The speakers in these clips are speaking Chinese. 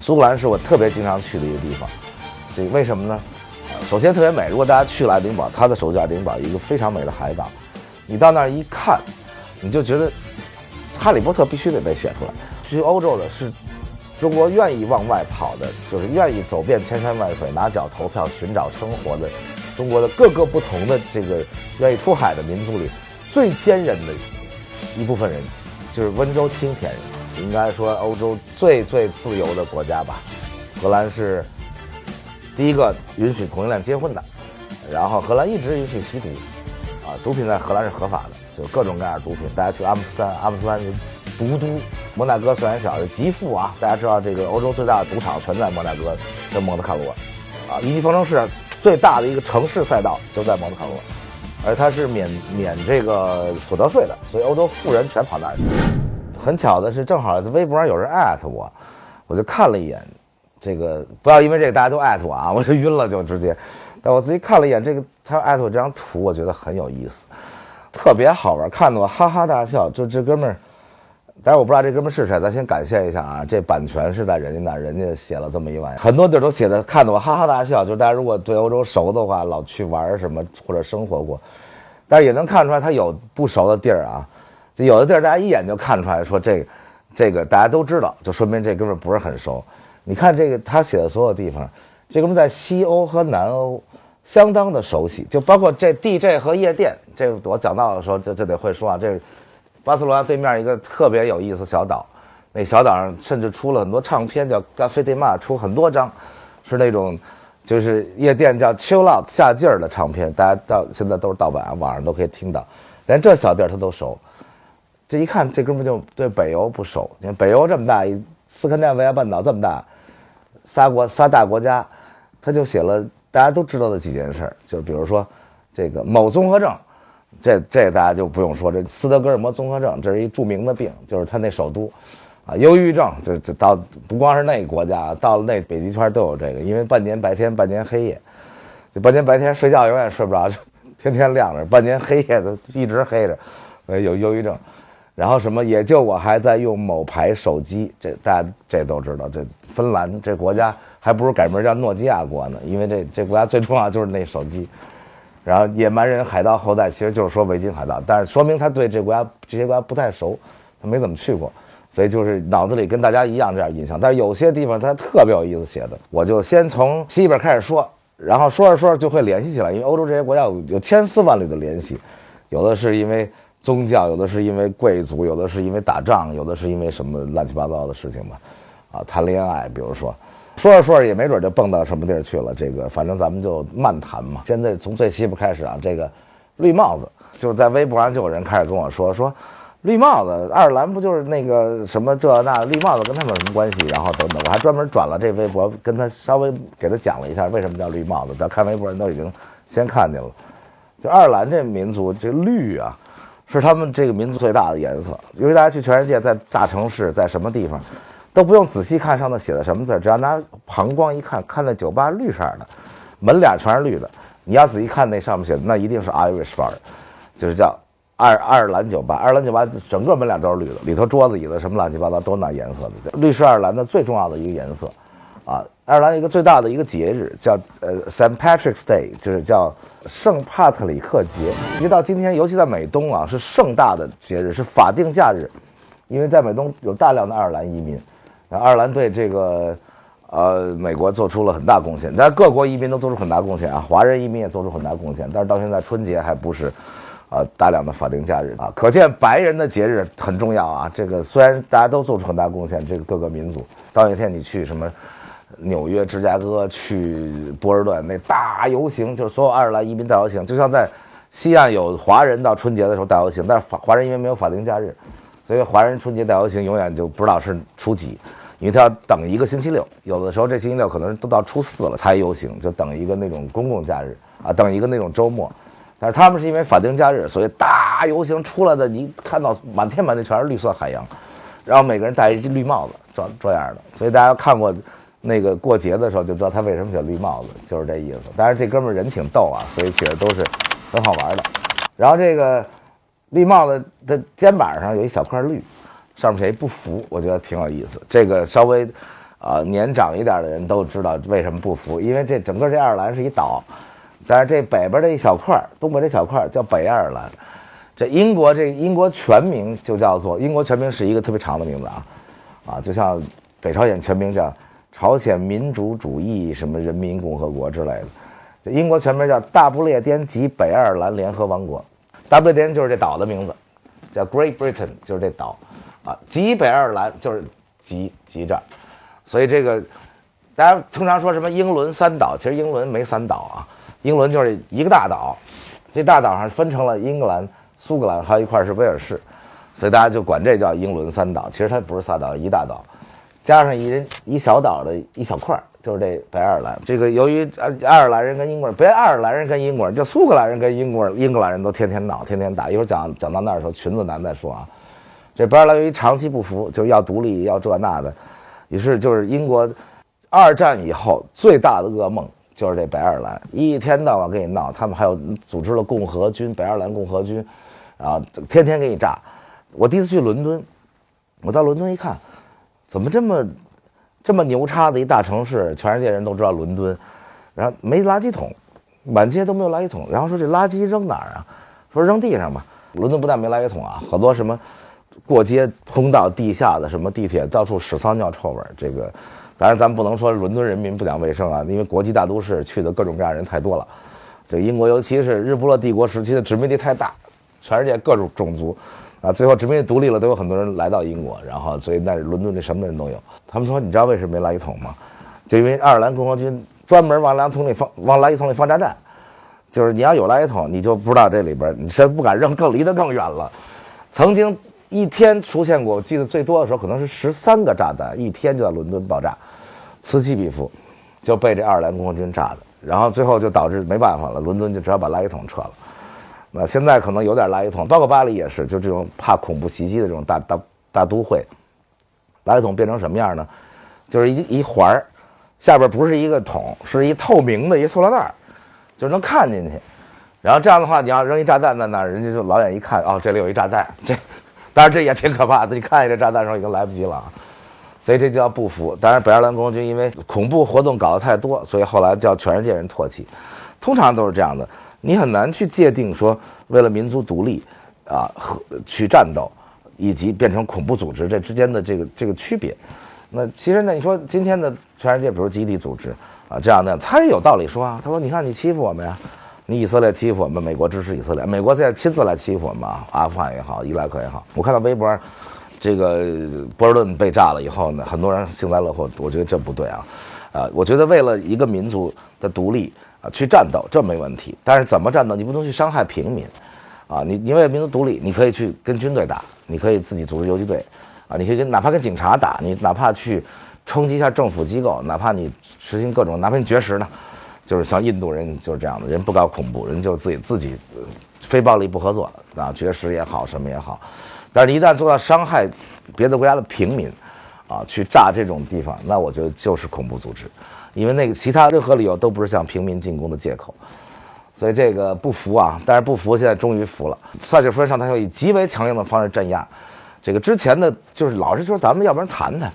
苏格兰是我特别经常去的一个地方，这为什么呢？首先特别美，如果大家去了爱丁堡，它的首都爱丁堡一个非常美的海港，你到那儿一看，你就觉得哈利波特必须得被写出来。去欧洲的是中国愿意往外跑的，就是愿意走遍千山万水，拿脚投票寻找生活的中国的各个不同的这个愿意出海的民族里最坚韧的一部分人，就是温州青田人。应该说欧洲最自由的国家吧。荷兰是第一个允许同性恋结婚的，然后荷兰一直允许吸毒，毒品在荷兰是合法的，就各种各样的毒品。大家去阿姆斯特丹是毒都，摩纳哥虽然小是极富啊，大家知道这个欧洲最大的赌场全在摩纳哥，在蒙特卡罗，一级方程式最大的一个城市赛道就在蒙特卡罗，而它是免这个所得税的，所以欧洲富人全跑那儿去。很巧的是，正好在微博上有人艾特我，我就看了一眼。这个不要因为这个大家都艾特我啊，我就晕了就直接。但我自己看了一眼这个他艾特我这张图，我觉得很有意思，特别好玩，看得我哈哈大笑。就这哥们儿，当然我不知道这哥们儿是谁，咱先感谢一下啊，这版权是在人家那儿，人家写了这么一玩意儿，很多地儿都写的，看得我哈哈大笑。就是大家如果对欧洲熟的话，老去玩什么或者生活过，但是也能看出来他有不熟的地儿啊。就有的地儿大家一眼就看出来，说这个大家都知道，就说明这哥们儿不是很熟。你看这个他写的所有地方，这哥们在西欧和南欧相当的熟悉，就包括这 DJ 和夜店。这个我讲到的时候就得会说啊，这巴塞罗那对面一个特别有意思小岛，那小岛上甚至出了很多唱片，叫 Café de Mar， 出很多张，是那种就是夜店叫 Chill Out 下劲儿的唱片，大家到现在都是盗版，网上都可以听到，连这小地儿他都熟。这一看，这哥们就对北欧不熟。你看北欧这么大，斯堪的纳维亚半岛这么大，仨大国家，他就写了大家都知道的几件事，就是比如说这个某综合症，这大家就不用说，这斯德哥尔摩综合症，这是一著名的病，就是他那首都，忧郁症，就到不光是那个国家，到了那北极圈都有这个，因为半年白天，半年黑夜，就半年白天睡觉永远睡不着，天天亮着，半年黑夜都一直黑着，有忧郁症。然后什么，也就我还在用某牌手机，这大家这都知道。这芬兰这国家还不如改名叫诺基亚国呢，因为这国家最重要就是那手机。然后野蛮人海盗后代其实就是说维京海盗，但是说明他对这些国家不太熟，他没怎么去过，所以就是脑子里跟大家一样这样印象。但是有些地方他特别有意思写的，我就先从西边开始说，然后说着就会联系起来，因为欧洲这些国家有千丝万缕的联系，有的是因为宗教，有的是因为贵族，有的是因为打仗，有的是因为什么乱七八糟的事情吧，谈恋爱，比如说着也没准就蹦到什么地儿去了。这个反正咱们就慢谈嘛。现在从最西部开始啊，这个绿帽子，就在微博上就有人开始跟我说绿帽子，爱尔兰不就是那个什么这那，绿帽子跟他们有什么关系？然后等等，我还专门转了这微博，跟他稍微给他讲了一下为什么叫绿帽子。但看微博人都已经先看见了，就爱尔兰这民族这绿啊，是他们这个民族最大的颜色。因为大家去全世界，在大城市，在什么地方，都不用仔细看上头写的什么字，只要拿膀胱一看，看那酒吧绿色的，门脸全是绿的。你要仔细看那上面写的，那一定是 Irish bar， 就是叫爱尔兰酒吧。爱尔兰酒吧整个门脸都是绿的，里头桌子椅子什么乱七八糟都那颜色的。绿是爱尔兰的最重要的一个颜色啊。爱尔兰一个最大的一个节日叫St. Patrick's Day， 就是叫圣帕特里克节。一直到今天，尤其在美东啊，是盛大的节日，是法定假日。因为在美东有大量的爱尔兰移民，然后爱尔兰对这个美国做出了很大贡献，但各国移民都做出很大贡献啊，华人移民也做出很大贡献，但是到现在春节还不是大量的法定假日啊，可见白人的节日很重要啊。这个虽然大家都做出很大贡献，这个各个民族，到那天你去什么纽约、芝加哥，去波士顿那大游行，就是所有爱尔兰移民大游行，就像在西岸有华人到春节的时候大游行，但是华人因为没有法定假日，所以华人春节大游行永远就不知道是初几，因为他要等一个星期六，有的时候这星期六可能都到初4了才游行，就等一个那种公共假日啊，等一个那种周末。但是他们是因为法定假日，所以大游行出来的，你看到满天满地全是绿色海洋，然后每个人戴一绿帽子，这样的。所以大家看过那个过节的时候就知道他为什么写绿帽子，就是这意思。但是这哥们儿人挺逗啊，所以写的都是很好玩的。然后这个绿帽子的肩膀上有一小块绿，上面写一不服，我觉得挺有意思。这个稍微年长一点的人都知道为什么不服，因为这整个这爱尔兰是一岛，但是这北边这一小块，东北这小块叫北爱尔兰。这英国全名就叫做，英国全名是一个特别长的名字就像北朝鲜全名叫朝鲜民主主义什么人民共和国之类的。这英国全名叫大不列颠及北爱尔兰联合王国，大不列颠就是这岛的名字，叫 Great Britain 就是这岛及北爱尔兰就是及这儿，所以这个大家通常说什么英伦三岛，其实英伦没三岛英伦就是一个大岛，这大岛上分成了英格兰、苏格兰，还有一块是威尔士，所以大家就管这叫英伦三岛。其实它不是三岛，一大岛，加上一小岛的一小块，就是这北爱尔兰。这个由于爱尔兰人跟英国人，别爱尔兰人跟英国人，就苏格兰人跟英格兰人都天天闹，天天打。一会儿讲到那儿的时候，裙子男再说这北爱尔兰由于长期不服，就是要独立，要这那的，于是就是英国2战以后最大的噩梦。就是这北爱尔兰一天到晚跟你闹，他们还有组织了共和军，北爱尔兰共和军，天天给你炸。我第一次去伦敦，我到伦敦一看，怎么这么牛叉的一大城市，全世界人都知道伦敦，然后没垃圾桶，满街都没有垃圾桶，然后说这垃圾扔哪儿说扔地上吧。伦敦不但没垃圾桶好多什么过街通道地下的什么地铁到处屎骚尿臭味，这个。当然，咱们不能说伦敦人民不讲卫生因为国际大都市去的各种各样人太多了。这英国尤其是日不落帝国时期的殖民地太大，全世界各种种族最后殖民地独立了，都有很多人来到英国，然后所以那伦敦这什么人都有。他们说你知道为什么没垃圾桶吗？就因为爱尔兰共和军专门往垃圾桶里放炸弹，就是你要有垃圾桶，你就不知道这里边，你谁不敢扔，离得更远了。曾经。一天出现过，我记得最多的时候可能是13个炸弹，一天就在伦敦爆炸，此起彼伏，就被这爱尔兰共和军炸的，然后最后就导致没办法了，伦敦就只好把垃圾桶撤了。那现在可能有点垃圾桶，包括巴黎也是，就这种怕恐怖袭击的这种大都会，垃圾桶变成什么样呢？就是一环，下边不是一个桶，是一透明的一塑料袋，就能看进去。然后这样的话，你要扔一炸弹在那儿，人家就老远一看，这里有一炸弹，当然这也挺可怕的，你看见这炸弹的时候已经来不及了所以这就叫不服。当然北爱尔兰共和军因为恐怖活动搞得太多，所以后来叫全世界人唾弃。通常都是这样的，你很难去界定说为了民族独立和去战斗，以及变成恐怖组织这之间的这个区别。那其实呢，你说今天的全世界，比如基地组织这样的，他也有道理说他说你看你欺负我们呀。你以色列欺负我们，美国支持以色列，美国现在亲自来欺负我们阿富汗也好，伊拉克也好。我看到微博，这个波士顿被炸了以后呢，很多人幸灾乐祸，我觉得这不对我觉得为了一个民族的独立去战斗，这没问题。但是怎么战斗，你不能去伤害平民你为了民族独立，你可以去跟军队打，你可以自己组织游击队你可以哪怕跟警察打，你哪怕去冲击一下政府机构，哪怕你实行各种，哪怕你绝食呢。就是像印度人就是这样的，人不搞恐怖，人就自己非暴力不合作绝食也好，什么也好。但是你一旦做到伤害别的国家的平民去炸这种地方，那我觉得就是恐怖组织，因为那个其他任何理由都不是向平民进攻的借口。所以这个不服但是不服现在终于服了。撒切尔夫人上台后以极为强硬的方式镇压，这个之前的就是老是说咱们要不然谈谈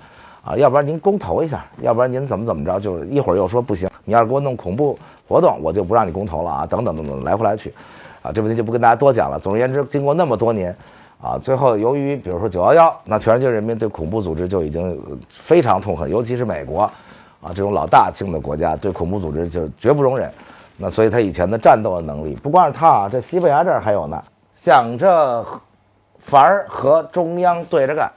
要不然您公投一下，要不然您怎么着，就是一会儿又说不行，你要是给我弄恐怖活动，我就不让你公投了等等，来回来去这问题就不跟大家多讲了。总而言之，经过那么多年最后由于比如说911，那全世界人民对恐怖组织就已经非常痛恨，尤其是美国这种老大性的国家对恐怖组织就绝不容忍。那所以他以前的战斗的能力，不光是他这西班牙这儿还有呢，想着反而和中央对着干。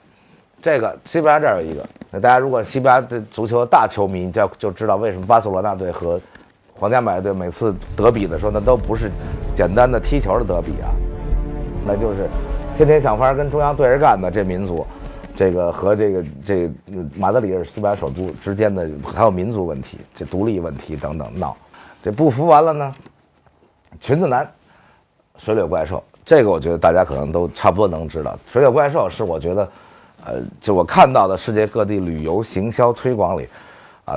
这个西班牙这儿有一个，那大家如果西班牙的足球大球迷就知道为什么巴塞罗那队和皇家马德里队每次德比的时候，那都不是简单的踢球的德比那就是天天想法跟中央对着干的这民族，这个和这个马德里是西班牙首都之间的还有民族问题，这独立问题等等闹，这不服完了呢，裙子男水柳怪兽，这个我觉得大家可能都差不多能知道，水柳怪兽是我觉得。就我看到的世界各地旅游行销推广里，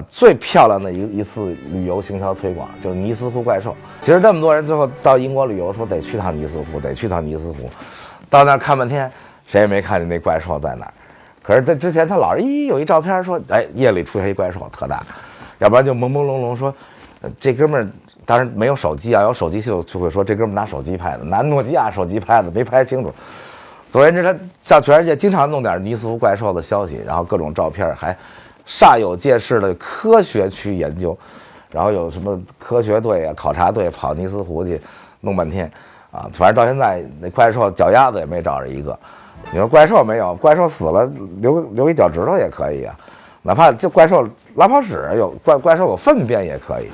最漂亮的一次旅游行销推广就是尼斯湖怪兽。其实这么多人最后到英国旅游说得去趟尼斯湖，到那儿看半天，谁也没看见那怪兽在哪儿。可是他之前他老是有一照片说，哎，夜里出现一怪兽特大，要不然就朦朦胧胧说，这哥们儿当然没有手机啊，有手机就会说这哥们儿拿手机拍的，拿诺基亚手机拍的，没拍清楚。总而言之，他向全世界经常弄点尼斯湖怪兽的消息，然后各种照片，还煞有介事的科学去研究，然后有什么科学队啊、考察队跑尼斯湖去弄半天啊，反正到现在那怪兽脚丫子也没找着一个。你说怪兽没有，怪兽死了留一脚趾头也可以啊，哪怕这怪兽拉泡屎有怪兽有粪便也可以。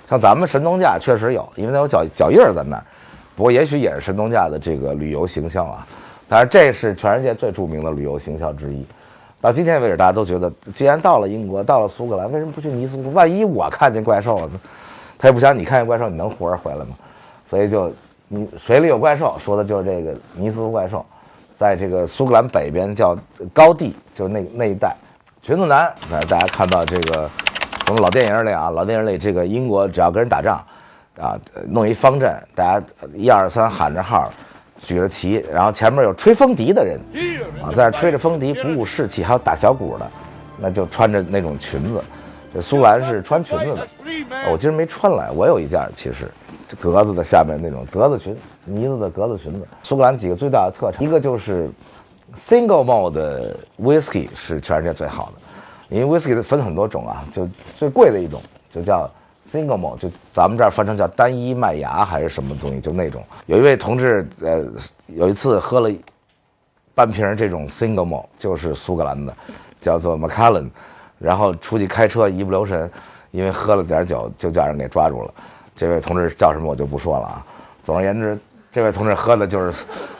像咱们神农架确实有，因为它有脚印在那儿，不过也许也是神农架的这个旅游形象啊。但是这是全世界最著名的旅游形象之一。到今天为止，大家都觉得，既然到了英国，到了苏格兰，为什么不去尼斯湖？万一我看见怪兽了呢？他也不想你看见怪兽，你能活着回来吗？所以就你水里有怪兽，说的就是这个尼斯湖怪兽，在这个苏格兰北边叫高地，就是那一带。裙子男，大家看到这个从老电影里啊，老电影里这个英国只要跟人打仗，啊，弄一方阵，大家1、2、3喊着号。举着旗，然后前面有吹风笛的人，啊，在那吹着风笛，鼓舞士气，还有打小鼓的，那就穿着那种裙子。这苏格兰是穿裙子的，我今儿没穿来，我有一件，其实格子的下面那种格子裙，呢子的格子裙子。苏格兰几个最大的特产，一个就是 single malt 的 whisky 是全世界最好的，因为 whisky 分很多种啊，就最贵的一种就叫。single malt 就咱们这儿翻成叫单一麦芽还是什么东西，就那种。有一位同志，有一次喝了半瓶这种 single malt， 就是苏格兰的，叫做 Macallan， 然后出去开车一不留神，因为喝了点酒就叫人给抓住了。这位同志叫什么我就不说了啊。总而言之，这位同志喝的就是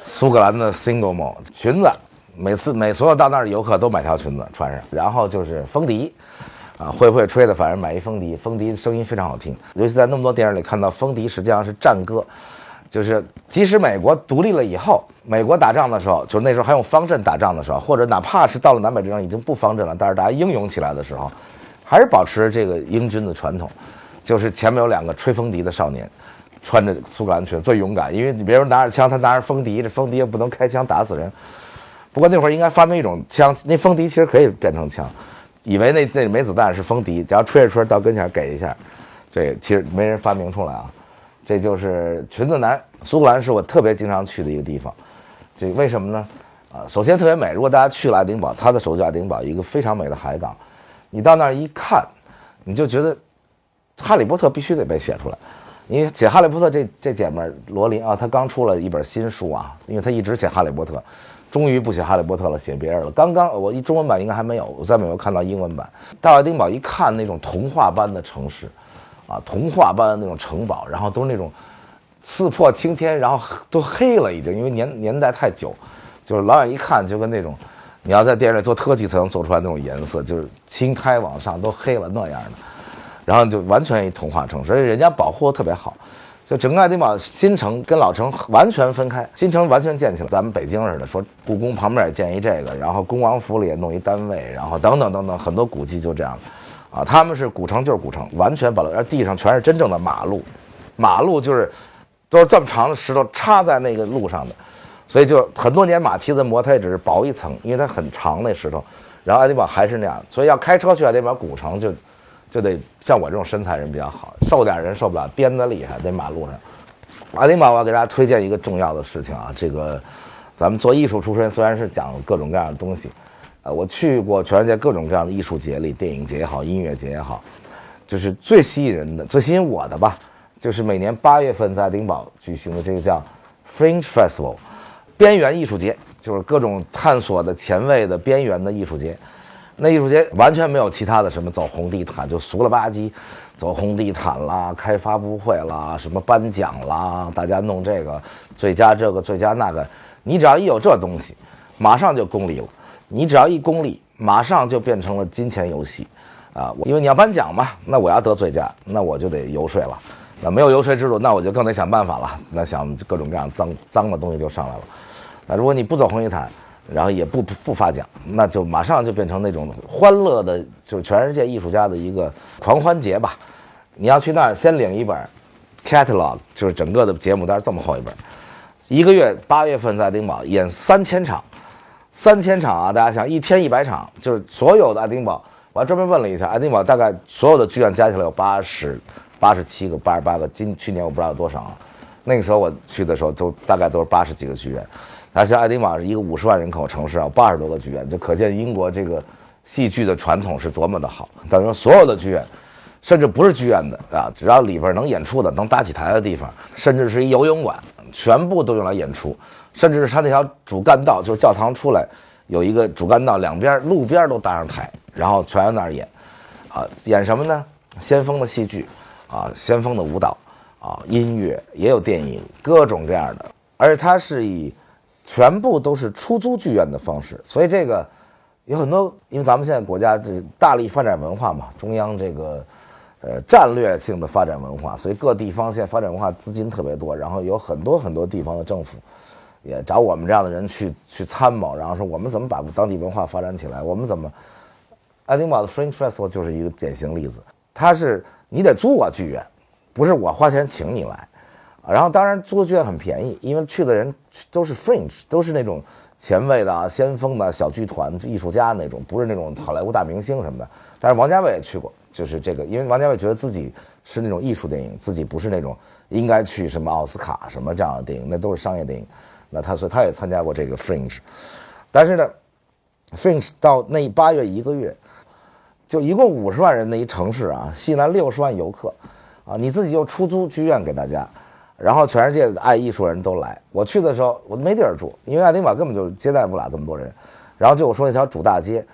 苏格兰的 single malt 裙子，所有到那儿的游客都买条裙子穿上，然后就是风笛。啊，会不会吹的，反正买一风笛，风笛声音非常好听。尤其在那么多电影里看到风笛，实际上是战歌，就是即使美国独立了以后，美国打仗的时候，就是那时候还用方阵打仗的时候，或者哪怕是到了南北战争已经不方阵了，但是大家英勇起来的时候，还是保持这个英军的传统，就是前面有2个吹风笛的少年，穿着苏格兰裙，最勇敢，因为你别人拿着枪，他拿着风笛，这风笛也不能开枪打死人。不过那会儿应该发明一种枪，那风笛其实可以变成枪。以为那没子弹是风笛，只要吹着吹到跟前给一下，这其实没人发明出来啊。这就是裙子男，苏格兰是我特别经常去的一个地方。这为什么呢？啊，首先特别美。如果大家去了爱丁堡，它的首都爱丁堡一个非常美的海港，你到那儿一看，你就觉得哈利波特必须得被写出来。因为写哈利波特这姐们罗琳啊，她刚出了一本新书啊，因为她一直写哈利波特。终于不写哈利波特了，写别人了。刚刚我中文版应该还没有，我在美国看到英文版。到爱丁堡一看，那种童话般的城市，啊，童话般的那种城堡，然后都是那种刺破青天，然后都黑了已经，因为年代太久，就是老远一看就跟那种你要在电视里做特技才能做出来那种颜色，就是青苔往上都黑了那样的，然后就完全一童话城市，而且人家保护得特别好。就整个爱丁堡新城跟老城完全分开，新城完全建起来，咱们北京似的，说故宫旁边也建一这个，然后恭王府里也弄一单位，然后等等等等，很多古迹就这样，啊，他们是古城就是古城，完全保留，而地上全是真正的马路，马路就是都是这么长的石头插在那个路上的，所以就很多年马蹄子磨它也只是薄一层，因为它很长那石头，然后爱丁堡还是那样，所以要开车去爱丁堡古城就得像我这种身材人比较好，瘦点人受不了，颠得厉害，在马路上。爱丁堡我要给大家推荐一个重要的事情啊，这个咱们做艺术出身，虽然是讲各种各样的东西，我去过全世界各种各样的艺术节里，电影节也好，音乐节也好，就是最吸引人的、最吸引我的吧，就是每年8月份在爱丁堡举行的这个叫 Fringe Festival， 边缘艺术节，就是各种探索的、前卫的、边缘的艺术节。那艺术节完全没有其他的什么走红地毯，就俗了吧唧，走红地毯啦，开发布会啦，什么颁奖啦，大家弄这个最佳这个最佳那个，你只要一有这东西，马上就功利了。你只要一功利，马上就变成了金钱游戏，啊，因为你要颁奖嘛，那我要得最佳，那我就得游说了。那没有游说制度，那我就更得想办法了。那想各种各样脏的东西就上来了。那如果你不走红地毯，然后也不发奖，那就马上就变成那种欢乐的，就是全世界艺术家的一个狂欢节吧。你要去那儿先领一本 catalog， 就是整个的节目单这么厚一本，1个月8月份在爱丁堡演3000场3000场啊，大家想一天100场，就是所有的爱丁堡，我还专门问了一下，爱丁堡大概所有的剧院加起来有87个、88个，去年我不知道有多少啊。那个时候我去的时候，大概都是80几个剧院。那像爱丁堡是一个50万人口城市啊，80多个剧院，就可见英国这个戏剧的传统是多么的好。等于说所有的剧院，甚至不是剧院的啊，只要里边能演出的、能搭起台的地方，甚至是一游泳馆，全部都用来演出。甚至是他那条主干道，就是教堂出来有一个主干道，两边路边都搭上台，然后全在那儿演，演什么呢？先锋的戏剧，先锋的舞蹈，音乐，也有电影，各种各样的。而且它是以全部都是出租剧院的方式，所以这个有很多，因为咱们现在国家这大力发展文化嘛，中央这个战略性的发展文化，所以各地方现在发展文化资金特别多，然后有很多地方的政府也找我们这样的人去参谋，然后说我们怎么把当地文化发展起来，我们怎么。爱丁堡的 Fringe Festival 就是一个典型例子，它是你得租我剧院，不是我花钱请你来。然后当然租剧院很便宜，因为去的人都是 Fringe， 都是那种前卫的、先锋的小剧团、艺术家那种，不是那种好莱坞大明星什么的。但是王家卫也去过，就是这个，因为王家卫觉得自己是那种艺术电影，自己不是那种应该去什么奥斯卡什么这样的电影，那都是商业电影。那所以他也参加过这个 Fringe， 但是呢 ，Fringe 到那8月1个月，就一共50万人的一城市啊，吸引来60万游客，你自己就出租剧院给大家，然后全世界的爱艺术人都来。我去的时候我没地儿住，因为爱丁堡根本就接待不了这么多人。然后就我说那条主大街，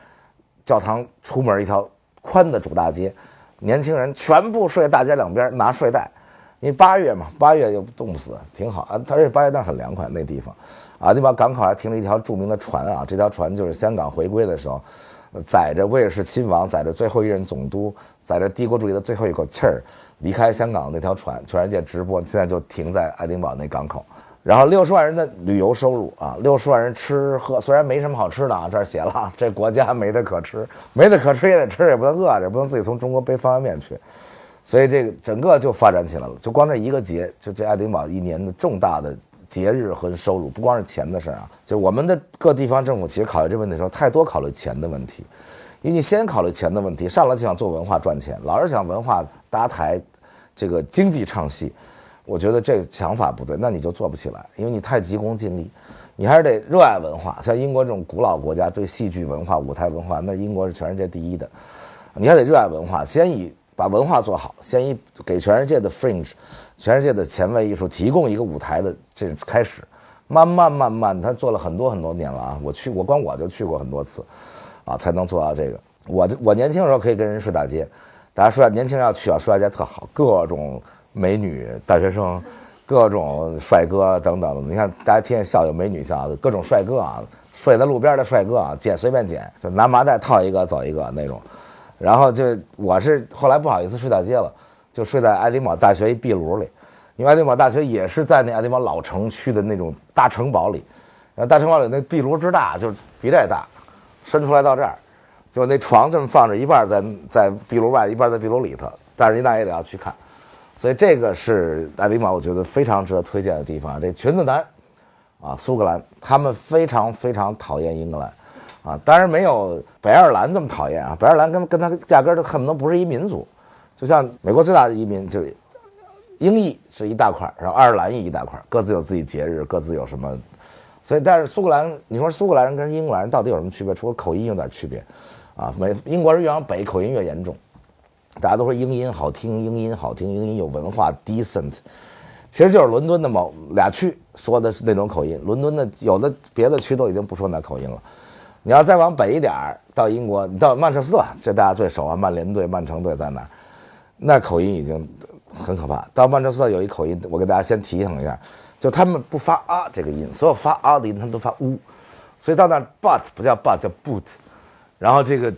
教堂出门一条宽的主大街，年轻人全部睡大街两边拿睡袋。因为8月嘛，8月又冻不死，挺好啊。而且8月那很凉快，那地方，那把港口还停了一条著名的船啊。这条船就是香港回归的时候，载着威尔士亲王，载着最后一任总督，载着帝国主义的最后一口气儿离开香港那条船，全世界直播，现在就停在爱丁堡那港口。然后60万人的旅游收入啊，60万人吃喝，虽然没什么好吃的啊，这儿写了，这国家没得可吃，没得可吃也得吃，也不能饿着，不能自己从中国背方便面去。所以这个整个就发展起来了，就光这一个节，就这爱丁堡一年的重大的节日和收入，不光是钱的事啊，就我们的各地方政府其实考虑这问题的时候，太多考虑钱的问题，因为你先考虑钱的问题，上来就想做文化赚钱，老是想文化搭台，这个经济唱戏，我觉得这个想法不对，那你就做不起来，因为你太急功近利，你还是得热爱文化。像英国这种古老国家，对戏剧文化、舞台文化，那英国是全世界第一的，你还得热爱文化，先以把文化做好，先以给全世界的 Fringe， 全世界的前卫艺术提供一个舞台的这种开始，慢慢，他做了很多年了啊！我光我就去过很多次，才能做到这个。我年轻的时候可以跟人睡大街，大家说年轻人要去睡大街特好，各种美女大学生，各种帅哥等等的。你看大家天天笑有美女笑，各种帅哥啊，睡在路边的帅哥啊，随便捡，就拿麻袋套一个走一个那种。然后我是后来不好意思睡大街了，就睡在爱丁堡大学一壁炉里，因为爱丁堡大学也是在那爱丁堡老城区的那种大城堡里，然后大城堡里那壁炉之大，就是比这大，伸出来到这儿，就那床这么放着，一半在壁炉外，一半在壁炉里头，但是那也得要去看，所以这个是爱丁堡我觉得非常值得推荐的地方。这裙子男苏格兰，他们非常讨厌英格兰。当然没有北爱尔兰这么讨厌啊！北爱尔兰跟他压根儿都恨不得不是一民族，就像美国最大的移民就英裔是一大块，然后爱尔兰裔一大块，各自有自己节日，各自有什么，所以但是苏格兰，你说苏格兰人跟英格兰人到底有什么区别？除了口音有点区别，英国人越往北口音越严重，大家都说英音好听，英音有文化 decent， 其实就是伦敦的俩区说的是那种口音，伦敦的有的别的区都已经不说那口音了。你要再往北一点到英国，你到曼彻斯特，这大家最熟啊，曼联队、曼城队在那儿，那口音已经很可怕。到曼彻斯特有一口音，我给大家先提醒一下，就他们不发这个音，所有发的音他们都发所以到那 but 不叫 but 叫 boot， 然后这个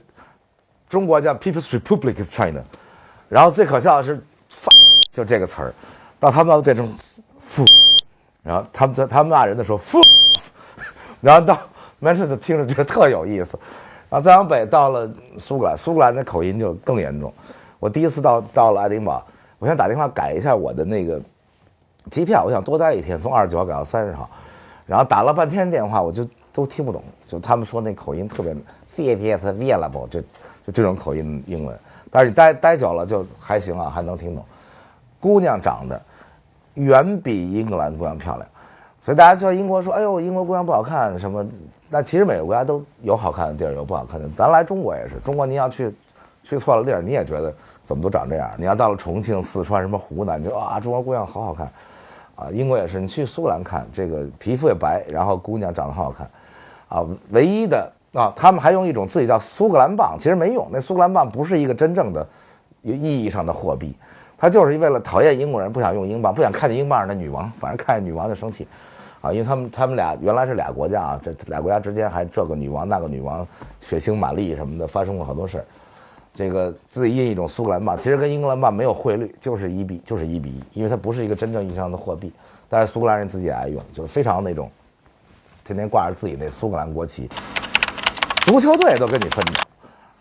中国叫 People's Republic of China， 然后最可笑的是就这个词儿，到他们那变成然后他们骂人的时候然后到曼彻斯特听着觉得特有意思，然后再往北到了苏格兰的口音就更严重。我第一次到了爱丁堡，我想打电话改一下我的那个机票，我想多待一天，从29号改到30号，然后打了半天电话，我就都听不懂，就他们说那口音特别 theater available， 就这种口音英文。但是你待久了就还行啊，还能听懂。姑娘长得远比英格兰姑娘漂亮，所以大家说英国说，哎呦，英国姑娘不好看什么？那其实每个国家都有好看的地儿，有不好看的。咱来中国也是，中国你要去错了地儿，你也觉得怎么都长这样。你要到了重庆、四川、什么湖南，你就啊，中国姑娘好好看。啊，英国也是，你去苏格兰看，这个皮肤也白，然后姑娘长得很好看，啊，唯一的啊，他们还用一种自己叫苏格兰镑，其实没用，那苏格兰镑不是一个真正的意义上的货币，它就是为了讨厌英国人，不想用英镑，不想看见英镑上的女王，反正看见女王就生气，啊，因为他们俩原来是俩国家啊，这俩国家之间还这个女王那个女王，血腥玛丽什么的，发生过好多事儿。这个自己印一种苏格兰镑，其实跟英格兰镑没有汇率，就是1比1，因为它不是一个真正意义上的货币。但是苏格兰人自己也爱用，就是非常那种，天天挂着自己那苏格兰国旗。足球队都跟你分着，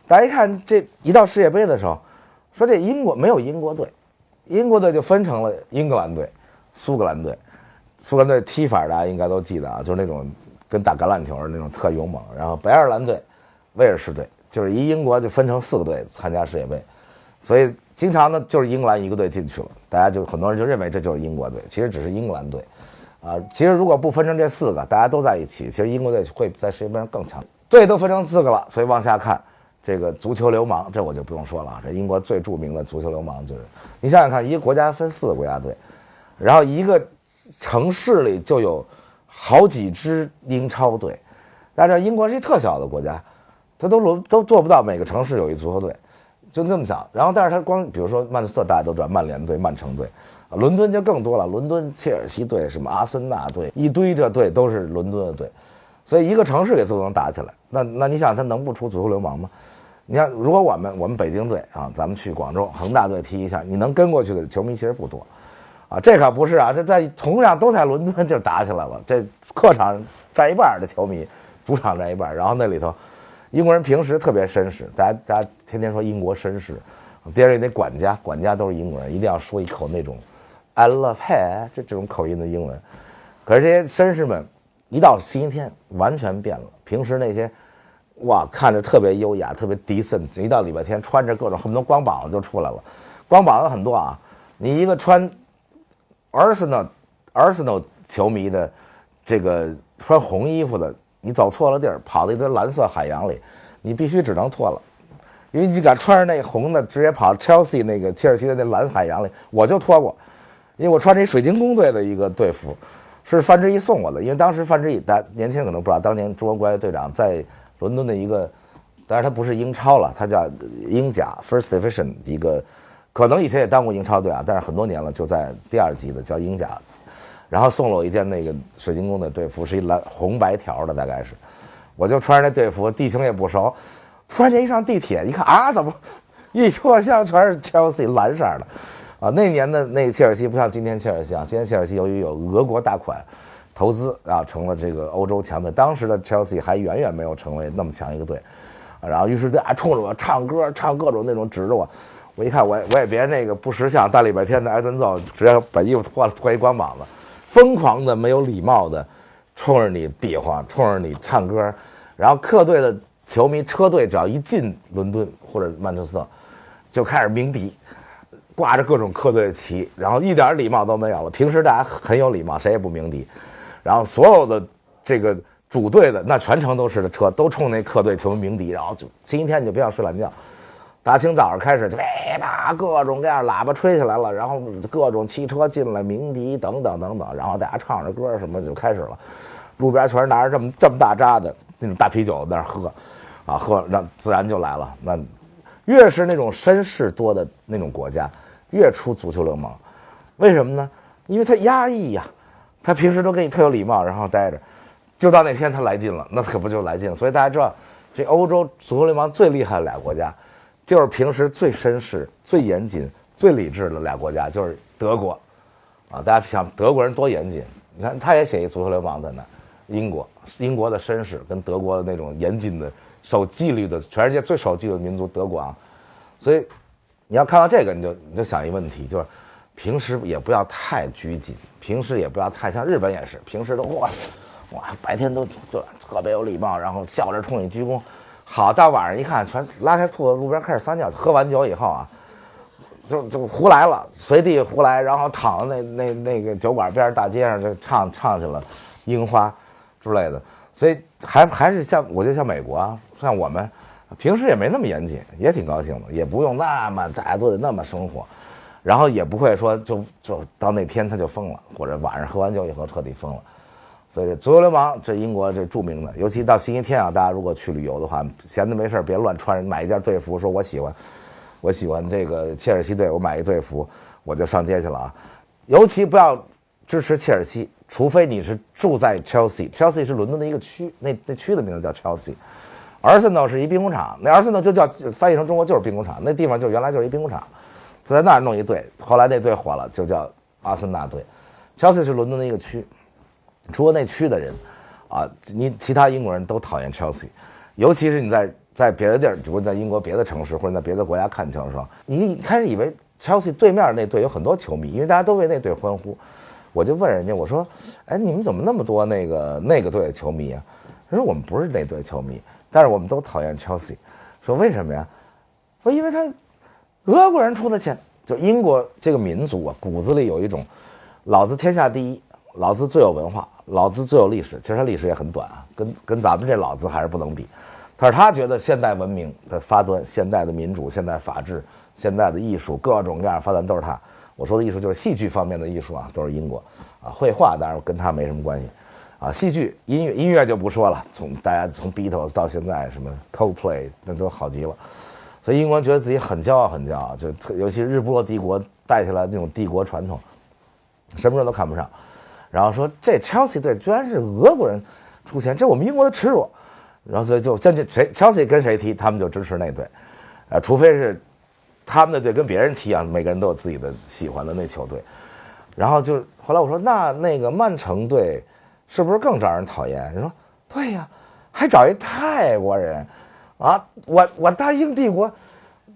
大家一看这一到世界杯的时候，说这英国没有英国队，英国队就分成了英格兰队、苏格兰队。苏格兰队踢法大家应该都记得啊，就是那种跟打橄榄球的那种特勇猛。然后北爱尔兰队、威尔士队。就是英国就分成4个队参加世界杯，所以经常呢就是英格兰一个队进去了，大家就很多人就认为这就是英国队，其实只是英格兰队，啊，其实如果不分成这4个，大家都在一起，其实英国队会在世界杯上更强。队都分成4个了，所以往下看，这个足球流氓，这我就不用说了，这英国最著名的足球流氓就是，你想想看，一个国家分4个国家队，然后一个城市里就有好几支英超队，大家知道英国是一特小的国家。他都做不到每个城市有一足球队，就这么想。然后，但是他光比如说曼彻斯特，大家都知道曼联队、曼城队，伦敦就更多了，伦敦切尔西队、什么阿森纳队，一堆这队都是伦敦的队，所以一个城市里都能打起来。那你想他能不出足球流氓吗？你看，如果我们北京队啊，咱们去广州恒大队踢一下，你能跟过去的球迷其实不多，啊，这可不是啊，这在同样都在伦敦就打起来了，这客场占一半的球迷，主场占一半，然后那里头。英国人平时特别绅士，大家天天说英国绅士，电视里那管家都是英国人，一定要说一口那种 I love her 这种口音的英文。可是这些绅士们一到星期天完全变了，平时那些哇看着特别优雅、特别 decent， 一到礼拜天穿着各种恨不得光膀子就出来了。光膀子很多啊，你一个穿 Arsenal 球迷的这个穿红衣服的。你走错了地儿，跑到一堆蓝色海洋里，你必须只能脱了，因为你敢穿着那红的直接跑 Chelsea 那个切尔西的那蓝海洋里，我就脱过，因为我穿着水晶宫队的一个队服，是范志毅送我的，因为当时范志毅，大家年轻人可能不知道，当年中国国家队长在伦敦的一个，当然他不是英超了，他叫英甲 First Division 一个，可能以前也当过英超队啊，但是很多年了，就在第2级的叫英甲。然后送了我一件那个水晶宫的队服，是一红白条的，大概是，我就穿着那队服，地形也不熟，突然间一上地铁，一看啊，怎么一车厢全是 Chelsea 蓝色的，啊，那年的那个切尔西不像今天切尔西啊，今天切尔西由于有俄国大款投资啊，成了这个欧洲强队，当时的 Chelsea 还远远没有成为那么强一个队，然后于是大家冲着我唱歌，唱各种那种指着我，我一看我也别那个不识相，大礼拜天的挨顿揍，直接把衣服脱了，脱一光膀子。疯狂的没有礼貌的冲着你比划，冲着你唱歌，然后客队的球迷车队只要一进伦敦或者曼彻斯特就开始鸣笛，挂着各种客队的旗，然后一点礼貌都没有了。平时大家很有礼貌，谁也不鸣笛，然后所有的这个主队的那全程都是的车都冲那客队球迷鸣笛，然后就星期天你就别想睡懒觉，大清早上开始就啪各种各样喇叭吹起来了，然后各种汽车进来鸣笛等等等等，然后大家唱着歌什么就开始了，路边全是拿着这么大扎的那种大啤酒在那喝，啊喝那自然就来了。那越是那种绅士多的那种国家，越出足球流氓，为什么呢？因为他压抑呀，他平时都跟你特有礼貌，然后待着，就到那天他来劲了，那可不就来劲了。所以大家知道，这欧洲足球流氓最厉害的俩国家。就是平时最绅士、最严谨、最理智的俩国家，就是德国，啊，大家想德国人多严谨？你看他也写一足球流氓在那，英国的绅士跟德国的那种严谨的、守纪律的，全世界最守纪律的民族德国啊，所以你要看到这个，你就想一个问题，就是平时也不要太拘谨，平时也不要太像日本也是，平时都哇，白天都特别有礼貌，然后笑着冲你鞠躬。好，到晚上一看，全拉开裤子路边开始撒尿。喝完酒以后啊，就胡来了，随地胡来，然后躺在那个酒馆边大街上就唱去了，樱花之类的。所以还是像我觉得像美国啊，像我们平时也没那么严谨，也挺高兴的，也不用那么大家都得那么生活，然后也不会说就到那天他就疯了，或者晚上喝完酒以后彻底疯了。所以这足球流氓，这英国这著名的，尤其到星期天啊，大家如果去旅游的话，闲着没事别乱穿，买一件队服，说我喜欢这个切尔西队，我买一队服，我就上街去了啊。尤其不要支持切尔西，除非你是住在 Chelsea 是伦敦的一个区，那区的名字叫 Chelsea。Arsenal 是一兵工厂，那 Arsenal 就叫翻译成中国就是兵工厂，那地方就原来就是一兵工厂，就在那儿弄一队，后来那队火了，就叫阿森纳队。Chelsea 是伦敦的一个区。除了那区的人，啊，你其他英国人都讨厌 Chelsea， 尤其是你在别的地儿，比如在英国别的城市或者在别的国家看球的时候，你一开始以为 Chelsea 对面那队有很多球迷，因为大家都为那队欢呼。我就问人家，我说，哎，你们怎么那么多那个队的球迷啊？他说我们不是那队球迷，但是我们都讨厌 Chelsea。说为什么呀？说因为他俄国人出的钱，就英国这个民族啊，骨子里有一种老子天下第一。老子最有文化，老子最有历史，其实他历史也很短啊，跟咱们这老子还是不能比。但是他觉得现代文明的发端，现代的民主，现代法治，现代的艺术，各种各样发端都是他。我说的艺术就是戏剧方面的艺术啊，都是英国啊。绘画当然跟他没什么关系啊。戏剧、音乐就不说了，大家从 Beatles 到现在什么 Coldplay 那都好极了。所以英国人觉得自己很骄傲，很骄傲，就尤其日不落帝国带下来那种帝国传统，什么人都看不上。然后说这 Chelsea 队居然是俄国人出钱，这我们英国的耻辱。然后所以就像这Chelsea 跟谁踢，他们就支持那队，除非是他们的队跟别人踢啊，每个人都有自己的喜欢的那球队。然后就后来我说那个曼城队是不是更招人讨厌？人说对呀，还找一泰国人啊，我大英帝国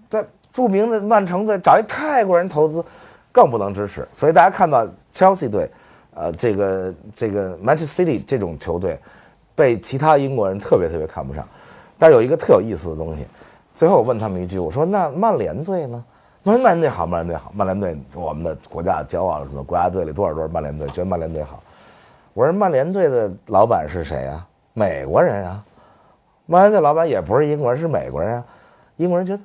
在著名的曼城队找一泰国人投资，更不能支持。所以大家看到 Chelsea 队。这个 Manchester City 这种球队被其他英国人特别看不上，但是有一个特有意思的东西。最后我问他们一句，我说那曼联队呢？曼联队好，曼联队我们的国家的骄傲，什么国家队里多少曼联队，觉得曼联队好。我说曼联队的老板是谁啊？美国人啊。曼联队老板也不是英国人，是美国人啊。英国人觉得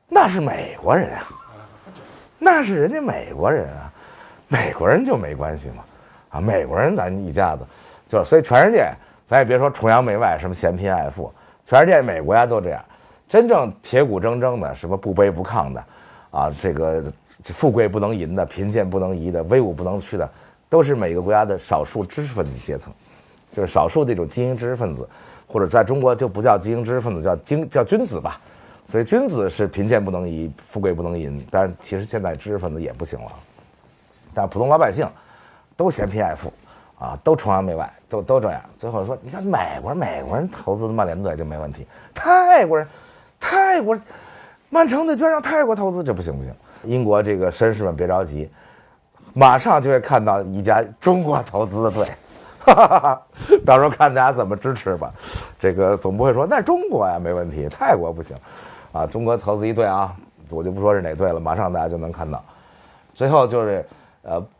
那是美国人啊，那是人家美国人啊，美国人就没关系嘛。啊，美国人咱一家子，就是所以全世界咱也别说崇洋媚外，什么嫌贫爱富，全世界每个国家都这样。真正铁骨铮铮的，什么不卑不亢的，啊，这个富贵不能淫的，贫贱不能移的，威武不能屈的，都是每个国家的少数知识分子阶层，就是少数这种精英知识分子，或者在中国就不叫精英知识分子，叫君子吧。所以君子是贫贱不能移，富贵不能淫，但是其实现在知识分子也不行了，但普通老百姓。都嫌贫爱富，啊，都崇洋媚外，都这样。最后说，你看美国人投资的曼联队就没问题，泰国人，曼城队居然让泰国投资，这不行。英国这个绅士们别着急，马上就会看到一家中国投资的队，到时候看大家怎么支持吧。这个总不会说那是中国呀，没问题，泰国不行，啊，中国投资一队啊，我就不说是哪队了，马上大家就能看到。最后就是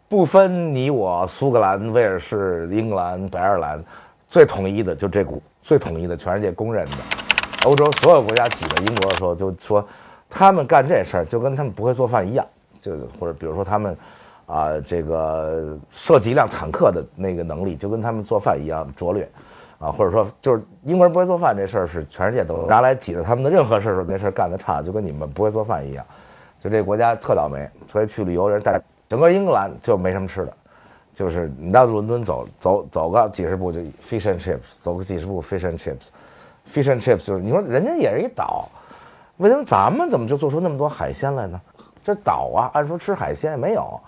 不分你我，苏格兰、威尔士、英格兰、北爱尔兰，最统一的就这股，最统一的，全世界公认的。欧洲所有国家挤到英国的时候，就说他们干这事儿就跟他们不会做饭一样，就或者比如说他们这个射击一辆坦克的那个能力，就跟他们做饭一样拙劣，啊，或者说就是英国人不会做饭这事儿是全世界都拿来挤着他们的任何事儿，那事儿干得差，就跟你们不会做饭一样。就这个国家特倒霉，所以去旅游人带整个英格兰就没什么吃的，就是你到伦敦走个几十步就 fish and chips， 走个几十步 fish and chips，fish and chips 就是你说人家也是一岛，为什么咱们怎么就做出那么多海鲜来呢？这岛啊，按说吃海鲜没有，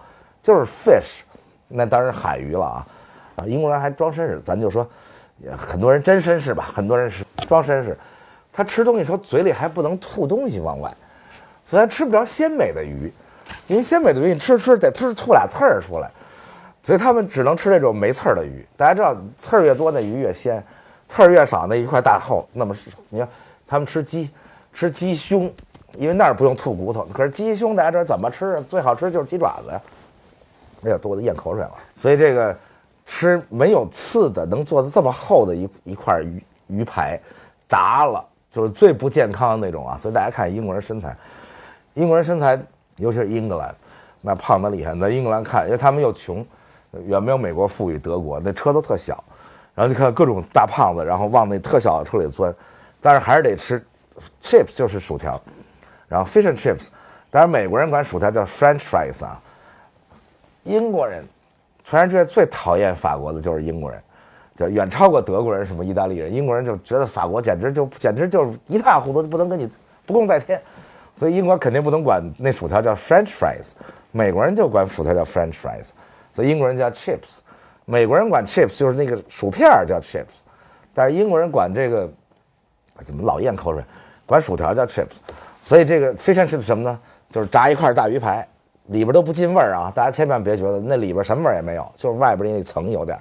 就是 fish， 那当然是海鱼了啊。英国人还装绅士，咱就说，很多人真绅士吧，很多人是装绅士，他吃东西时候嘴里还不能吐东西往外。所以他吃不着鲜美的鱼，因为鲜美的鱼你吃得得吐俩刺儿出来，所以他们只能吃这种没刺儿的鱼。大家知道，刺儿越多那鱼越鲜，刺儿越少那一块大厚。那么你看他们吃鸡胸，因为那儿不用吐骨头。可是鸡胸大家知道怎么吃啊？最好吃就是鸡爪子呀。哎呀，多的咽口水了。所以这个吃没有刺的，能做的这么厚的一块鱼排，炸了就是最不健康的那种啊。所以大家看英国人身材，尤其是英格兰，那胖得厉害。在英格兰看，因为他们又穷，远没有美国富裕，德国那车都特小，然后就看各种大胖子，然后往那特小的车里钻，但是还是得吃 chips， 就是薯条，然后 fish and chips。当然美国人管薯条叫 French fries 啊。英国人，全世界最讨厌法国的就是英国人，就远超过德国人什么意大利人。英国人就觉得法国简直就是一塌糊涂，不能跟你不共戴天。所以英国肯定不能管那薯条叫 French fries， 美国人就管薯条叫 French fries， 所以英国人叫 chips。美国人管 chips 就是那个薯片叫 chips， 但是英国人管这个怎么老咽口水，管薯条叫 chips。所以这个 fish and chips 什么呢？就是炸一块大鱼排。里边都不进味儿啊！大家千万别觉得那里边什么味儿也没有，就是外边那一层有点，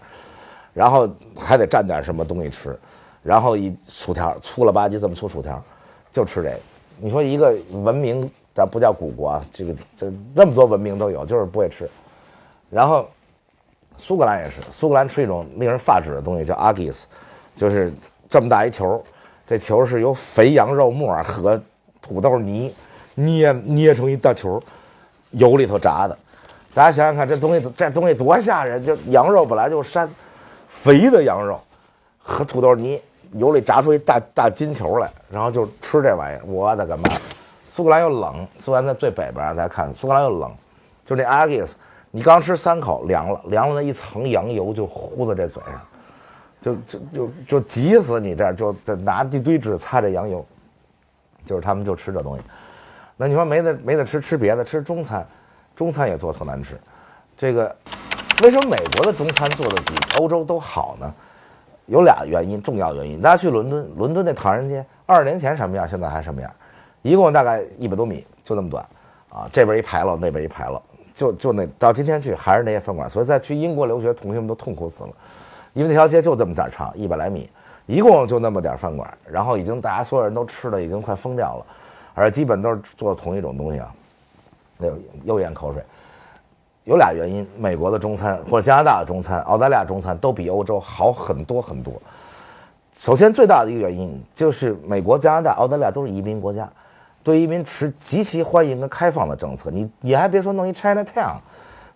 然后还得蘸点什么东西吃，然后一薯条粗了吧唧这么粗薯条，就吃这个。你说一个文明，咱不叫古国啊，这么多文明都有，就是不会吃。然后苏格兰也是，苏格兰吃一种令人发指的东西叫 haggis， 就是这么大一球，这球是由肥羊肉末和土豆泥捏成一大球。油里头炸的，大家想想看，这东西多吓人！就羊肉本来就膻，肥的羊肉和土豆泥油里炸出一大金球来，然后就吃这玩意儿，我的个妈！苏格兰又冷，苏格兰在最北边，大家看，苏格兰又冷，就这 haggis， 你刚吃3口凉了那一层羊油就糊在这嘴上，就急死你这儿，就拿一堆纸擦这羊油，就是他们就吃这东西。那你说没得吃别的，吃中餐也做特难吃。这个为什么美国的中餐做的比欧洲都好呢？有俩原因，重要原因。大家去伦敦那唐人街，20年前什么样，现在还什么样，一共大概100多米，就那么短啊，这边一牌楼，那边一牌楼，就那到今天去还是那些饭馆。所以再去英国留学，同学们都痛苦死了，因为那条街就这么点长，100来米，一共就那么点饭馆，然后已经大家所有人都吃的已经快疯掉了。而基本都是做同一种东西啊，又咽口水。有俩原因，美国的中餐或者加拿大的中餐、澳大利亚中餐都比欧洲好很多很多。首先最大的一个原因就是美国、加拿大、澳大利亚都是移民国家，对移民持极其欢迎跟开放的政策。你还别说弄一 Chinatown，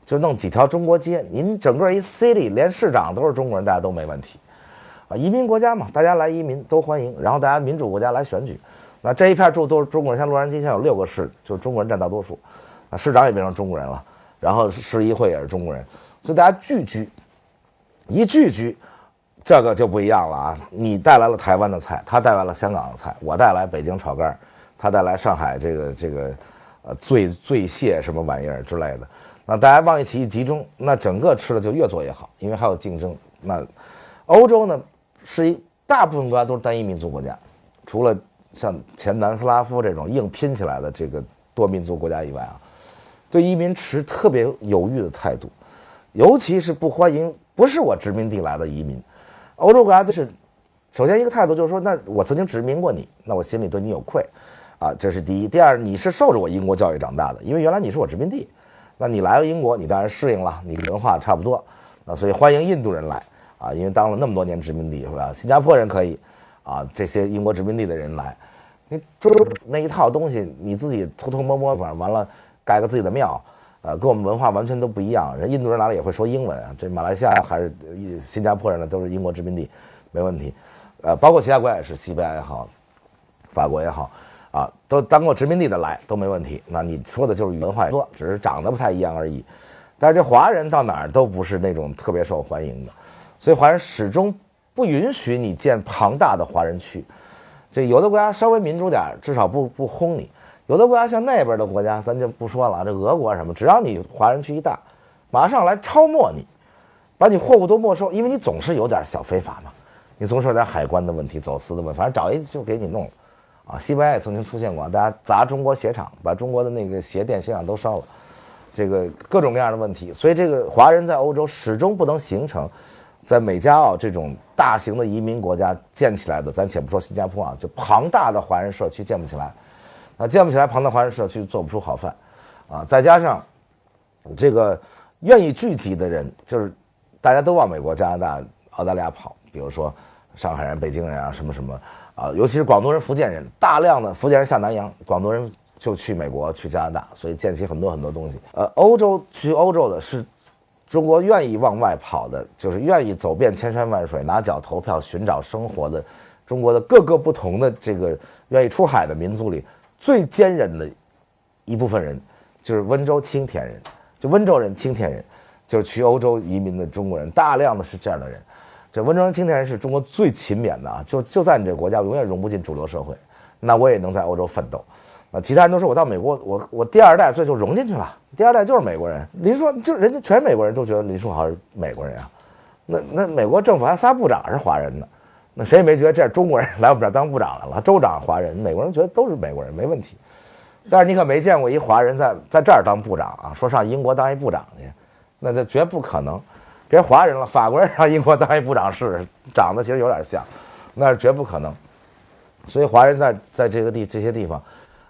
就弄几条中国街，您整个一 city 连市长都是中国人，大家都没问题啊。移民国家嘛，大家来移民都欢迎，然后大家民主国家来选举。那这一片住都是中国人，像洛杉矶现在有6个市，就是中国人占大多数，啊，市长也变成中国人了，然后市议会也是中国人，所以大家聚居，这个就不一样了啊！你带来了台湾的菜，他带来了香港的菜，我带来北京炒肝，他带来上海这个醉蟹什么玩意儿之类的，那大家往一起一集中，那整个吃的就越做越好，因为还有竞争。那欧洲呢，是大部分国家都是单一民族国家，除了像前南斯拉夫这种硬拼起来的这个多民族国家以外啊，对移民持特别犹豫的态度，尤其是不欢迎不是我殖民地来的移民。欧洲国家就是首先一个态度就是说，那我曾经殖民过你，那我心里对你有愧啊，这是第一。第二，你是受着我英国教育长大的，因为原来你是我殖民地，那你来了英国，你当然适应了，你文化差不多，那所以欢迎印度人来啊，因为当了那么多年殖民地是吧？新加坡人可以啊，这些英国殖民地的人来。你那一套东西你自己偷偷摸摸完了盖个自己的庙，跟我们文化完全都不一样。人印度人来了也会说英文啊，这马来西亚还是新加坡人呢，都是英国殖民地，没问题。包括其他国家也是，西班牙也好，法国也好，啊，都当过殖民地的来都没问题。那你说的就是文化多，只是长得不太一样而已。但是这华人到哪儿都不是那种特别受欢迎的，所以华人始终不允许你建庞大的华人区。这有的国家稍微民主点，至少不轰你；有的国家像那边的国家，咱就不说了，这俄国什么，只要你华人区一大，马上来抄没你，把你货物都没收，因为你总是有点小非法嘛，你总是有点海关的问题、走私的问题，反正找一就给你弄了。啊，西班牙也曾经出现过，大家砸中国鞋厂，把中国的那个鞋店、鞋厂都烧了。这个各种各样的问题，所以这个华人在欧洲始终不能形成在美加澳这种大型的移民国家建起来的，咱且不说新加坡啊，就庞大的华人社区建不起来，建不起来庞大华人社区做不出好饭，再加上这个愿意聚集的人，就是大家都往美国、加拿大、澳大利亚跑，比如说上海人、北京人啊，什么什么尤其是广东人、福建人，大量的福建人下南洋，广东人就去美国、去加拿大，所以建起很多很多东西。去欧洲的是中国愿意往外跑的，就是愿意走遍千山万水，拿脚投票寻找生活的中国的各个不同的这个愿意出海的民族里最坚韧的一部分人，就是温州青田人，就温州人、青田人，就是去欧洲移民的中国人，大量的是这样的人。这温州人、青田人是中国最勤勉的啊，就在你这个国家永远融不进主流社会，那我也能在欧洲奋斗。其他人都说我到美国，我第二代所以就融进去了，第二代就是美国人。林书就人家全美国人都觉得林书豪是美国人啊，那美国政府还仨部长是华人呢，那谁也没觉得这是中国人来我们这儿当部长来了，州长华人，美国人觉得都是美国人没问题。但是你可没见过一华人在这儿当部长啊，说上英国当一部长去，那这绝不可能。别华人了，法国人上英国当一部长是长得其实有点像，那是绝不可能。所以华人在这些地方，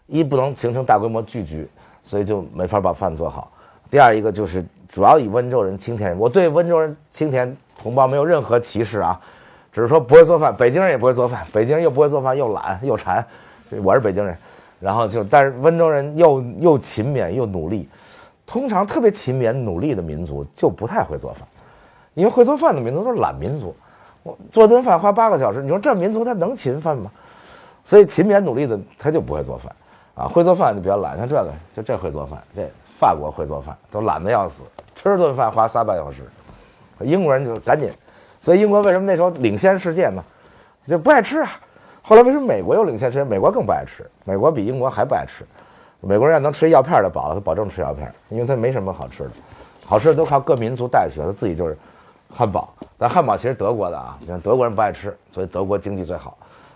一不能形成大规模聚居，所以就没法把饭做好。第二一个就是主要以温州人、青田人，我对温州人、青田同胞没有任何歧视啊，只是说不会做饭，北京人也不会做饭，北京人又不会做饭，又懒又馋，我是北京人，然后但是温州人又勤勉又努力，通常特别勤勉努力的民族就不太会做饭。因为会做饭的民族都是懒民族，我做顿饭花8个小时，你说这民族他能勤饭吗？所以勤勉努力的他就不会做饭啊，会做饭就比较懒，像这会做饭，这法国会做饭都懒得要死，吃顿饭花3半小时，英国人就赶紧，所以英国为什么那时候领先世界呢？就不爱吃啊。后来为什么美国又领先世界？美国更不爱吃，美国比英国还不爱吃，美国人要能吃药片就饱了，他保证吃药片，因为他没什么好吃的，好吃的都靠各民族带去了，他自己就是。汉堡，但汉堡其实德国的啊，你看德国人不爱吃，所以德国经济最好，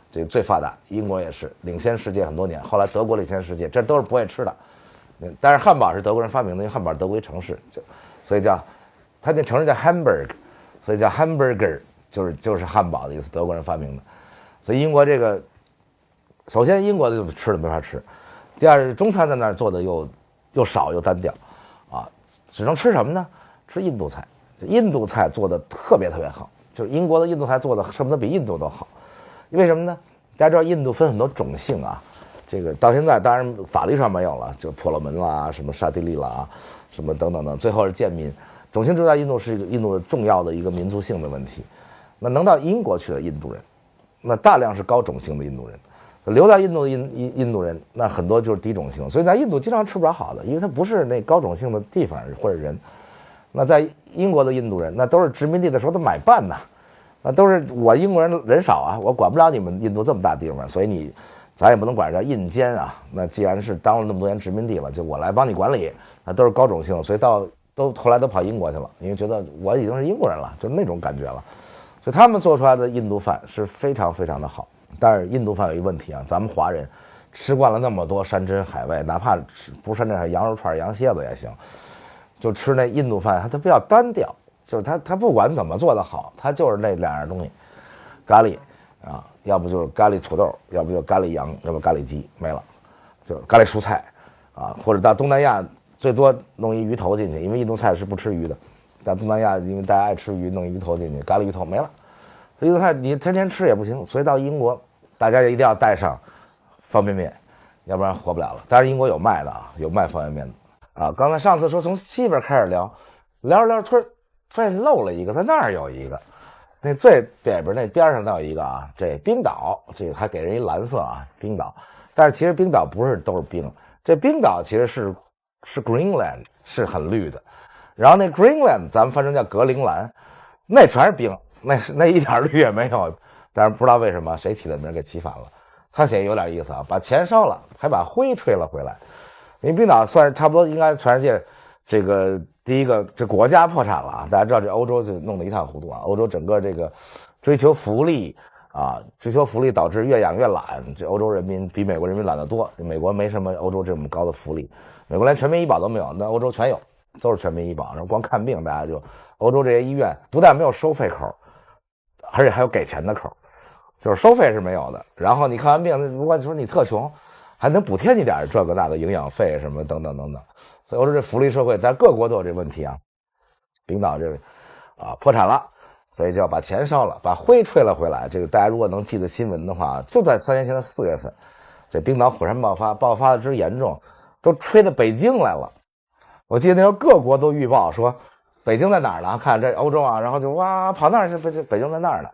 这个最发达。英国也是领先世界很多年，后来德国领先世界，这都是不爱吃的。但是汉堡是德国人发明的，因为汉堡是德国一城市，所以叫它那城市叫 Hamburg， 所以叫 Hamburger， 就是汉堡的意思，德国人发明的。所以英国这个，首先英国的吃的没法吃，第二是中餐在那儿做的又少又单调，啊，只能吃什么呢？吃印度菜。印度菜做的特别好，就是英国的印度菜做的恨不得比印度都好。为什么呢？大家知道印度分很多种姓啊，这个到现在当然法律上没有了，就婆罗门啦、什么刹帝利啦、什么等等等，最后是贱民。种姓制在印度是印度重要的一个民族性的问题。那能到英国去的印度人，那大量是高种姓的印度人，留在印度的印度人，那很多就是低种姓，所以在印度经常吃不着好的，因为它不是那高种姓的地方或者人。那在英国的印度人，那都是殖民地的时候都买办呐，那都是我英国人少啊，我管不了你们印度这么大地方，所以咱也不能管叫印监啊。那既然是当了那么多年殖民地了，就我来帮你管理，那都是高种姓，所以后来都跑英国去了，因为觉得我已经是英国人了，就是那种感觉了。所以他们做出来的印度饭是非常非常的好。但是印度饭有一个问题啊，咱们华人吃惯了那么多山珍海味，哪怕不是山珍海味，羊肉串、羊蝎子也行。就吃那印度饭，它比较单调，就是它不管怎么做的好，它就是那2样东西，咖喱啊，要不就是咖喱土豆，要不就咖喱羊，要不咖喱鸡，没了，就是咖喱蔬菜啊，或者到东南亚最多弄一鱼头进去，因为印度菜是不吃鱼的，但东南亚因为大家爱吃鱼，弄鱼头进去，咖喱鱼头没了，所以印度菜你天天吃也不行，所以到英国大家也一定要带上方便面，要不然活不了了。当然英国有卖的啊，有卖方便面的。刚才上次说从西边开始聊着突然发现漏了一个，在那儿有一个，那最北边那边上那有一个啊，这冰岛，这个还给人一蓝色啊，冰岛。但是其实冰岛不是都是冰，这冰岛其实是 Greenland， 是很绿的。然后那 Greenland 咱们翻成叫格陵兰，那全是冰，那一点绿也没有。但是不知道为什么谁起的名给起反了。他写有点意思啊，把钱烧了，还把灰吹了回来。因为冰岛算是差不多应该全世界这个第一个这国家破产了啊！大家知道这欧洲就弄得一塌糊涂啊！欧洲整个这个追求福利追求福利导致越养越懒，这欧洲人民比美国人民懒得多。美国没什么欧洲这么高的福利，美国连全民医保都没有，那欧洲全有，都是全民医保。然后光看病，大家就欧洲这些医院不但没有收费口，而且还有给钱的口，就是收费是没有的。然后你看完病，如果你说你特穷，还能补贴你点这个那个营养费什么等等等等。所以欧洲这福利社会，但各国都有这问题啊。冰岛这破产了。所以就要把钱烧了，把灰吹了回来。这个大家如果能记得新闻的话，就在3年前的4月份，这冰岛火山爆发的之严重，都吹到北京来了。我记得那时候各国都预报说北京在哪儿呢？看这欧洲啊，然后就哇跑那儿去，北京在那儿呢。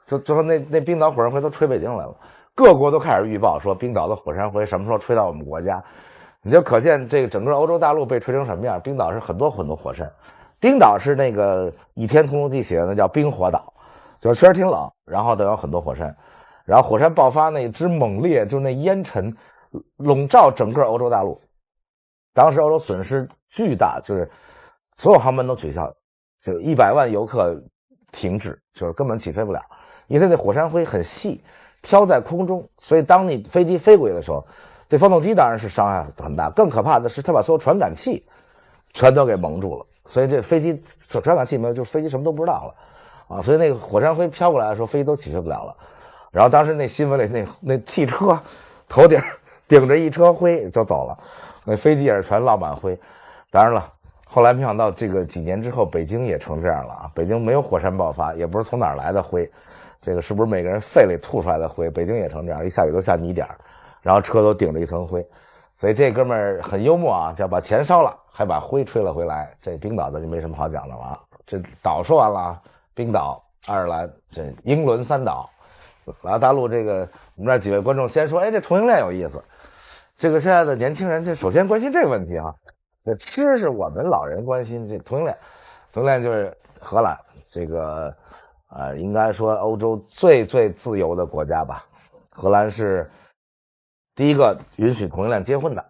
就说那冰岛火山灰都吹北京来了，各国都开始预报说冰岛的火山灰什么时候吹到我们国家。你就可见这个整个欧洲大陆被吹成什么样。冰岛是很多火山。冰岛是那个《倚天屠龙记》写的，那叫冰火岛，就是确实挺冷，然后都有很多火山，然后火山爆发那之猛烈，就是那烟尘笼罩整个欧洲大陆。当时欧洲损失巨大，就是所有航班都取消，就100万游客停止，就是根本起飞不了，因为那火山灰很细，飘在空中，所以当你飞机飞过去的时候，对发动机当然是伤害很大，更可怕的是它把所有传感器全都给蒙住了。所以这飞机传感器没有，就飞机什么都不知道了所以那个火山灰飘过来的时候，飞机都起飞不了了。然后当时那新闻里那汽车头顶顶着一车灰就走了，那飞机也是全落满灰。当然了，后来没想到这个几年之后，北京也成这样了北京没有火山爆发，也不是从哪儿来的灰，这个是不是每个人肺里吐出来的灰？北京也成这样，一下雨都下泥点，然后车都顶着一层灰。所以这哥们儿很幽默叫把钱烧了，还把灰吹了回来。这冰岛的就没什么好讲的了。这岛说完了，冰岛、爱尔兰、这英伦3岛。来大陆这个，我们这几位观众先说，这同性恋有意思。这个现在的年轻人，这首先关心这个问题这吃是我们老人关心，这同性恋，同性恋就是荷兰，这个应该说欧洲最自由的国家吧。荷兰是第一个允许同性恋结婚的，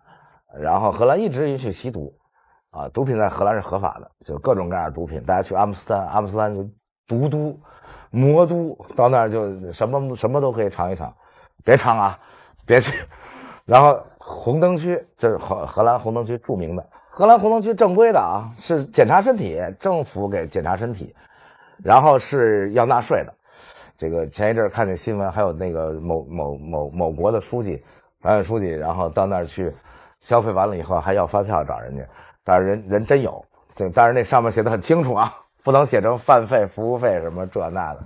然后荷兰一直允许吸毒毒品在荷兰是合法的，就各种各样的毒品。大家去阿姆斯特丹就毒都、魔都，到那儿就什么都可以尝一尝，别尝别去。然后红灯区，这是荷兰红灯区著名的，荷兰红灯区正规的是检查身体，政府给检查身体，然后是要纳税的。这个前一阵看见新闻，还有那个某国的书记。党委书记，然后到那儿去消费完了以后还要发票找人家，但是人真有，但是那上面写的很清楚不能写成饭费、服务费什么这那的。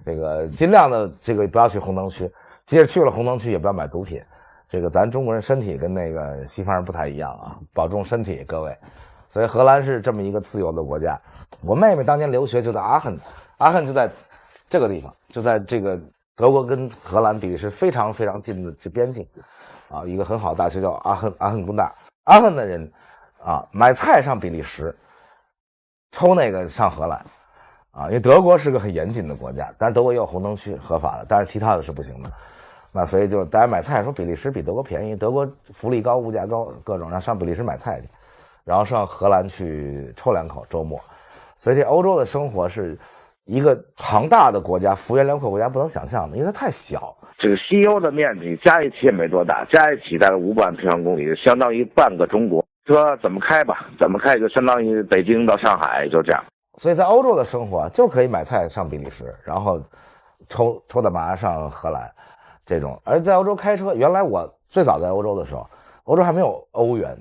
这个尽量的这个不要去红灯区，即使去了红灯区也不要买毒品。这个咱中国人身体跟那个西方人不太一样保重身体各位。所以荷兰是这么一个自由的国家。我妹妹当年留学就在阿亨就在这个地方，就在这个德国跟荷兰、比利时非常非常近的这边境一个很好的大学叫阿亨工大。阿亨的人买菜上比利时，抽那个上荷兰因为德国是个很严谨的国家，但是德国也有红灯区合法的，但是其他的是不行的。那所以就大家买菜说比利时比德国便宜，德国福利高、物价高，各种让上比利时买菜去，然后上荷兰去抽2口周末。所以这欧洲的生活是一个庞大的国家，幅员辽阔国家不能想象的，因为它太小。这个西欧的面积加一起也没多大，加一起大概500万平方公里，相当于半个中国。说怎么开吧，怎么开就相当于北京到上海，就这样。所以在欧洲的生活就可以买菜上比利时，然后抽大麻上荷兰这种。而在欧洲开车，原来我最早在欧洲的时候，欧洲还没有欧元，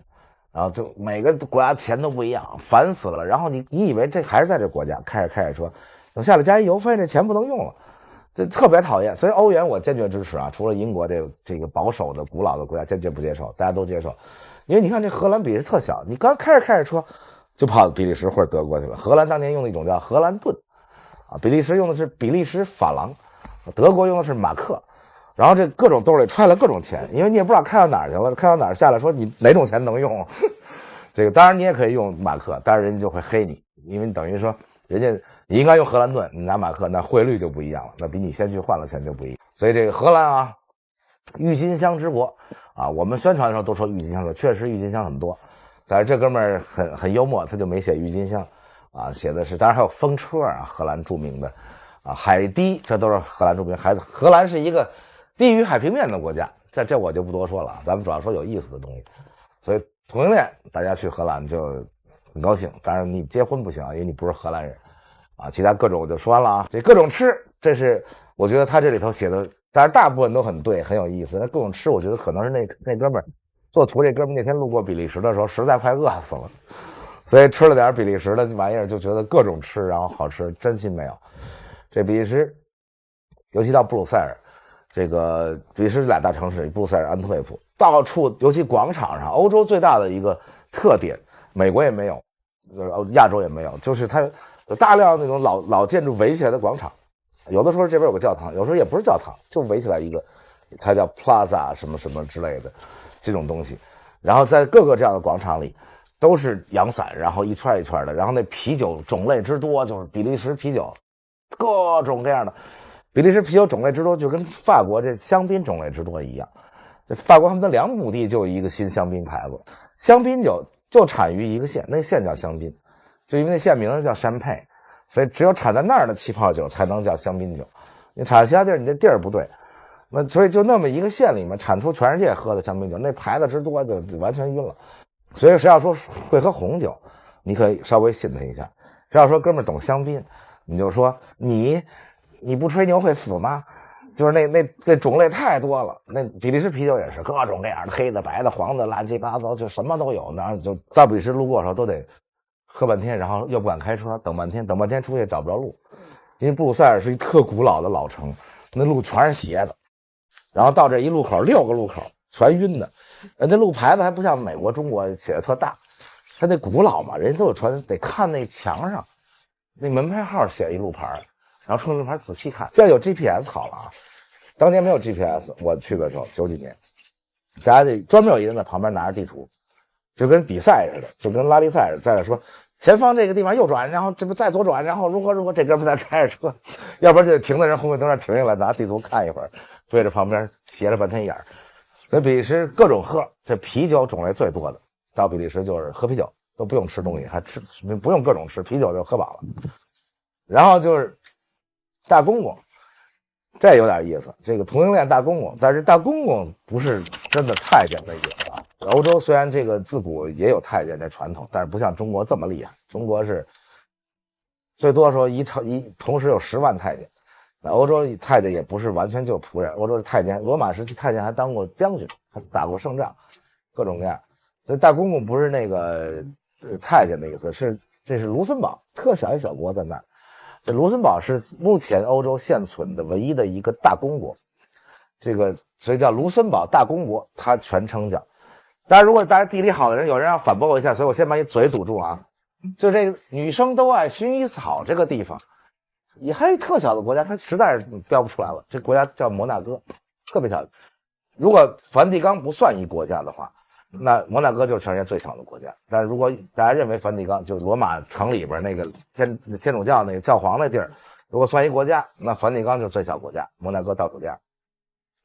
然后就每个国家钱都不一样，烦死了。然后你以为这还是在这国家开着车，等下来加一油费，这钱不能用了，这特别讨厌。所以欧元我坚决支持除了英国这个保守的古老的国家坚决不接受，大家都接受。因为你看这荷兰比利时特小，你刚开着车就跑比利时或者德国去了。荷兰当年用的一种叫荷兰盾比利时用的是比利时法郎，德国用的是马克。然后这各种兜里揣了各种钱，因为你也不知道开到哪儿去了，开到哪儿下来说你哪种钱能用这个当然你也可以用马克，但是人家就会黑你，因为你等于说人家你应该用荷兰盾，你拿马克，那汇率就不一样了，那比你先去换了钱就不一样。所以这个荷兰郁金香之国我们宣传的时候都说郁金香，确实郁金香很多，但是这哥们儿很幽默，他就没写郁金香写的是，当然还有风车荷兰著名的啊，海堤，这都是荷兰著名。荷兰是一个低于海平面的国家，这我就不多说了，咱们主要说有意思的东西。所以同性恋，大家去荷兰就很高兴，当然你结婚不行，因为你不是荷兰人啊。其他各种我就说完了啊，这各种吃，这是我觉得他这里头写的，当然大部分都很对，很有意思。那各种吃，我觉得可能是那哥们儿做图这哥们儿那天路过比利时的时候，实在快饿死了。所以吃了点比利时的玩意儿，就觉得各种吃，然后好吃，真心没有。这比利时，尤其到布鲁塞尔，这个比利时2大城市，布鲁塞尔、安特卫普，到处，尤其广场上，欧洲最大的一个特点，美国也没有，亚洲也没有，就是它有大量那种老建筑围起来的广场，有的时候这边有个教堂，有时候也不是教堂，就围起来一个，它叫 Plaza 什么什么之类的这种东西，然后在各个这样的广场里。都是阳伞，然后一圈一圈的，然后那啤酒种类之多，就是比利时啤酒，各种各样的。比利时啤酒种类之多，就跟法国这香槟种类之多一样。这法国他们的2亩地就有一个新香槟牌子，香槟酒就产于一个县，那县叫香槟，就因为那县名字叫山佩，所以只有产在那儿的气泡酒才能叫香槟酒。你产其他地儿，你这地儿不对。那所以就那么一个县里面产出全世界喝的香槟酒，那牌子之多就完全晕了。所以谁要说会喝红酒，你可以稍微信他一下。谁要说哥们儿懂香槟，你就说你不吹牛会死吗？就是那种类太多了。那比利时啤酒也是各种各样的，黑的、白的、黄的，乱七八糟，就什么都有。然后就到比利时路过的时候都得喝半天，然后又不敢开车，等半天出去也找不着路。因为布鲁塞尔是一特古老的老城，那路全是斜的，然后到这一路口6个路口全晕的。那路牌子还不像美国、中国写的特大，他那古老嘛，人家都有传，得看那墙上那门牌号写一路牌，然后冲着路牌仔细看。现在有 GPS 好了啊，当年没有 GPS， 我去的时候90几年，大家得专门有一人在旁边拿着地图，就跟比赛似的，就跟拉力赛似的，在这说前方这个地方右转，然后这不再左转，然后如何，这哥们在开着车，要不然就得停在人红绿灯上停下来，拿地图看一会儿，对着旁边斜了半天眼儿。所以比利时各种喝，这啤酒种类最多的，到比利时就是喝啤酒，都不用吃东西，还吃不用各种吃，啤酒就喝饱了。然后就是大公公，这有点意思，这个同性恋大公公，但是大公公不是真的太监的意思啊。欧洲虽然这个自古也有太监这传统，但是不像中国这么厉害，中国是最多说同时有10万太监。那欧洲太监也不是完全就是仆人，欧洲的太监，罗马时期太监还当过将军，还打过胜仗，各种各样。所以大公公不是那个太监的意思，这是卢森堡，特小一小国在那儿。这卢森堡是目前欧洲现存的唯一的一个大公国，这个所以叫卢森堡大公国，它全称叫。当然，如果大家地理好的人，有人要反驳我一下，所以我先把你嘴堵住啊。就这个女生都爱薰衣草这个地方。也还有特小的国家，它实在是标不出来了。这国家叫摩纳哥，特别小。如果梵蒂冈不算一国家的话，那摩纳哥就是全世界最小的国家。但是如果大家认为梵蒂冈就是罗马城里边那个天主教那个教皇那地儿，如果算一国家，那梵蒂冈就是最小国家，摩纳哥倒数第2。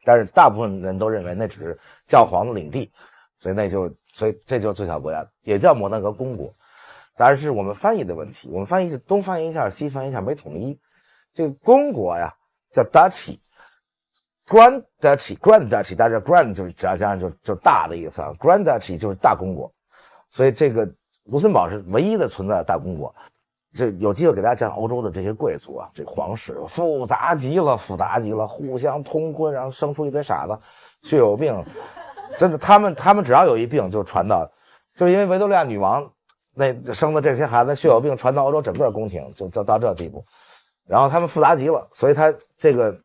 但是大部分人都认为那只是教皇的领地，所以这就是最小国家，也叫摩纳哥公国。当然是我们翻译的问题，我们翻译是东翻译一下西翻译一下没统一。这个公国呀叫 Duchy，Grand Duchy， 大家 Grand 就是只要加上就大的意思啊 ，Grand Duchy 就是大公国，所以这个卢森堡是唯一的存在的大公国。这有机会给大家讲欧洲的这些贵族啊，这皇室复杂极了，互相通婚，然后生出一堆傻子，血友病，真的他们只要有一病就传到，就是因为维多利亚女王。那生的这些孩子血友病传到欧洲整个宫廷，就到这地步，然后他们复杂极了，所以他这个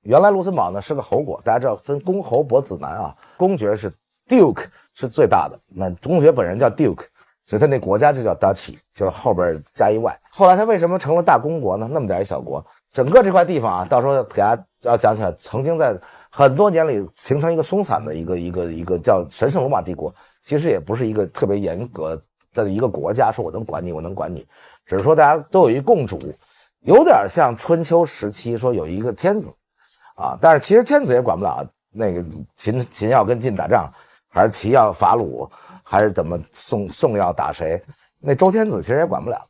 原来卢森堡呢是个侯国，大家知道分公侯伯子男啊，公爵是 Duke 是最大的，那公爵本人叫 Duke， 所以他那国家就叫 Duchy， 就是后边加一 Y。后来他为什么成了大公国呢？那么点一小国，整个这块地方啊，到时候给大家要讲起来，曾经在很多年里形成一个松散的一个叫神圣罗马帝国，其实也不是一个特别严格的一个国家，说我能管你，只是说大家都有一共主，有点像春秋时期说有一个天子啊，但是其实天子也管不了那个秦要跟晋打仗，还是齐要伐鲁，还是怎么送要打谁，那周天子其实也管不了。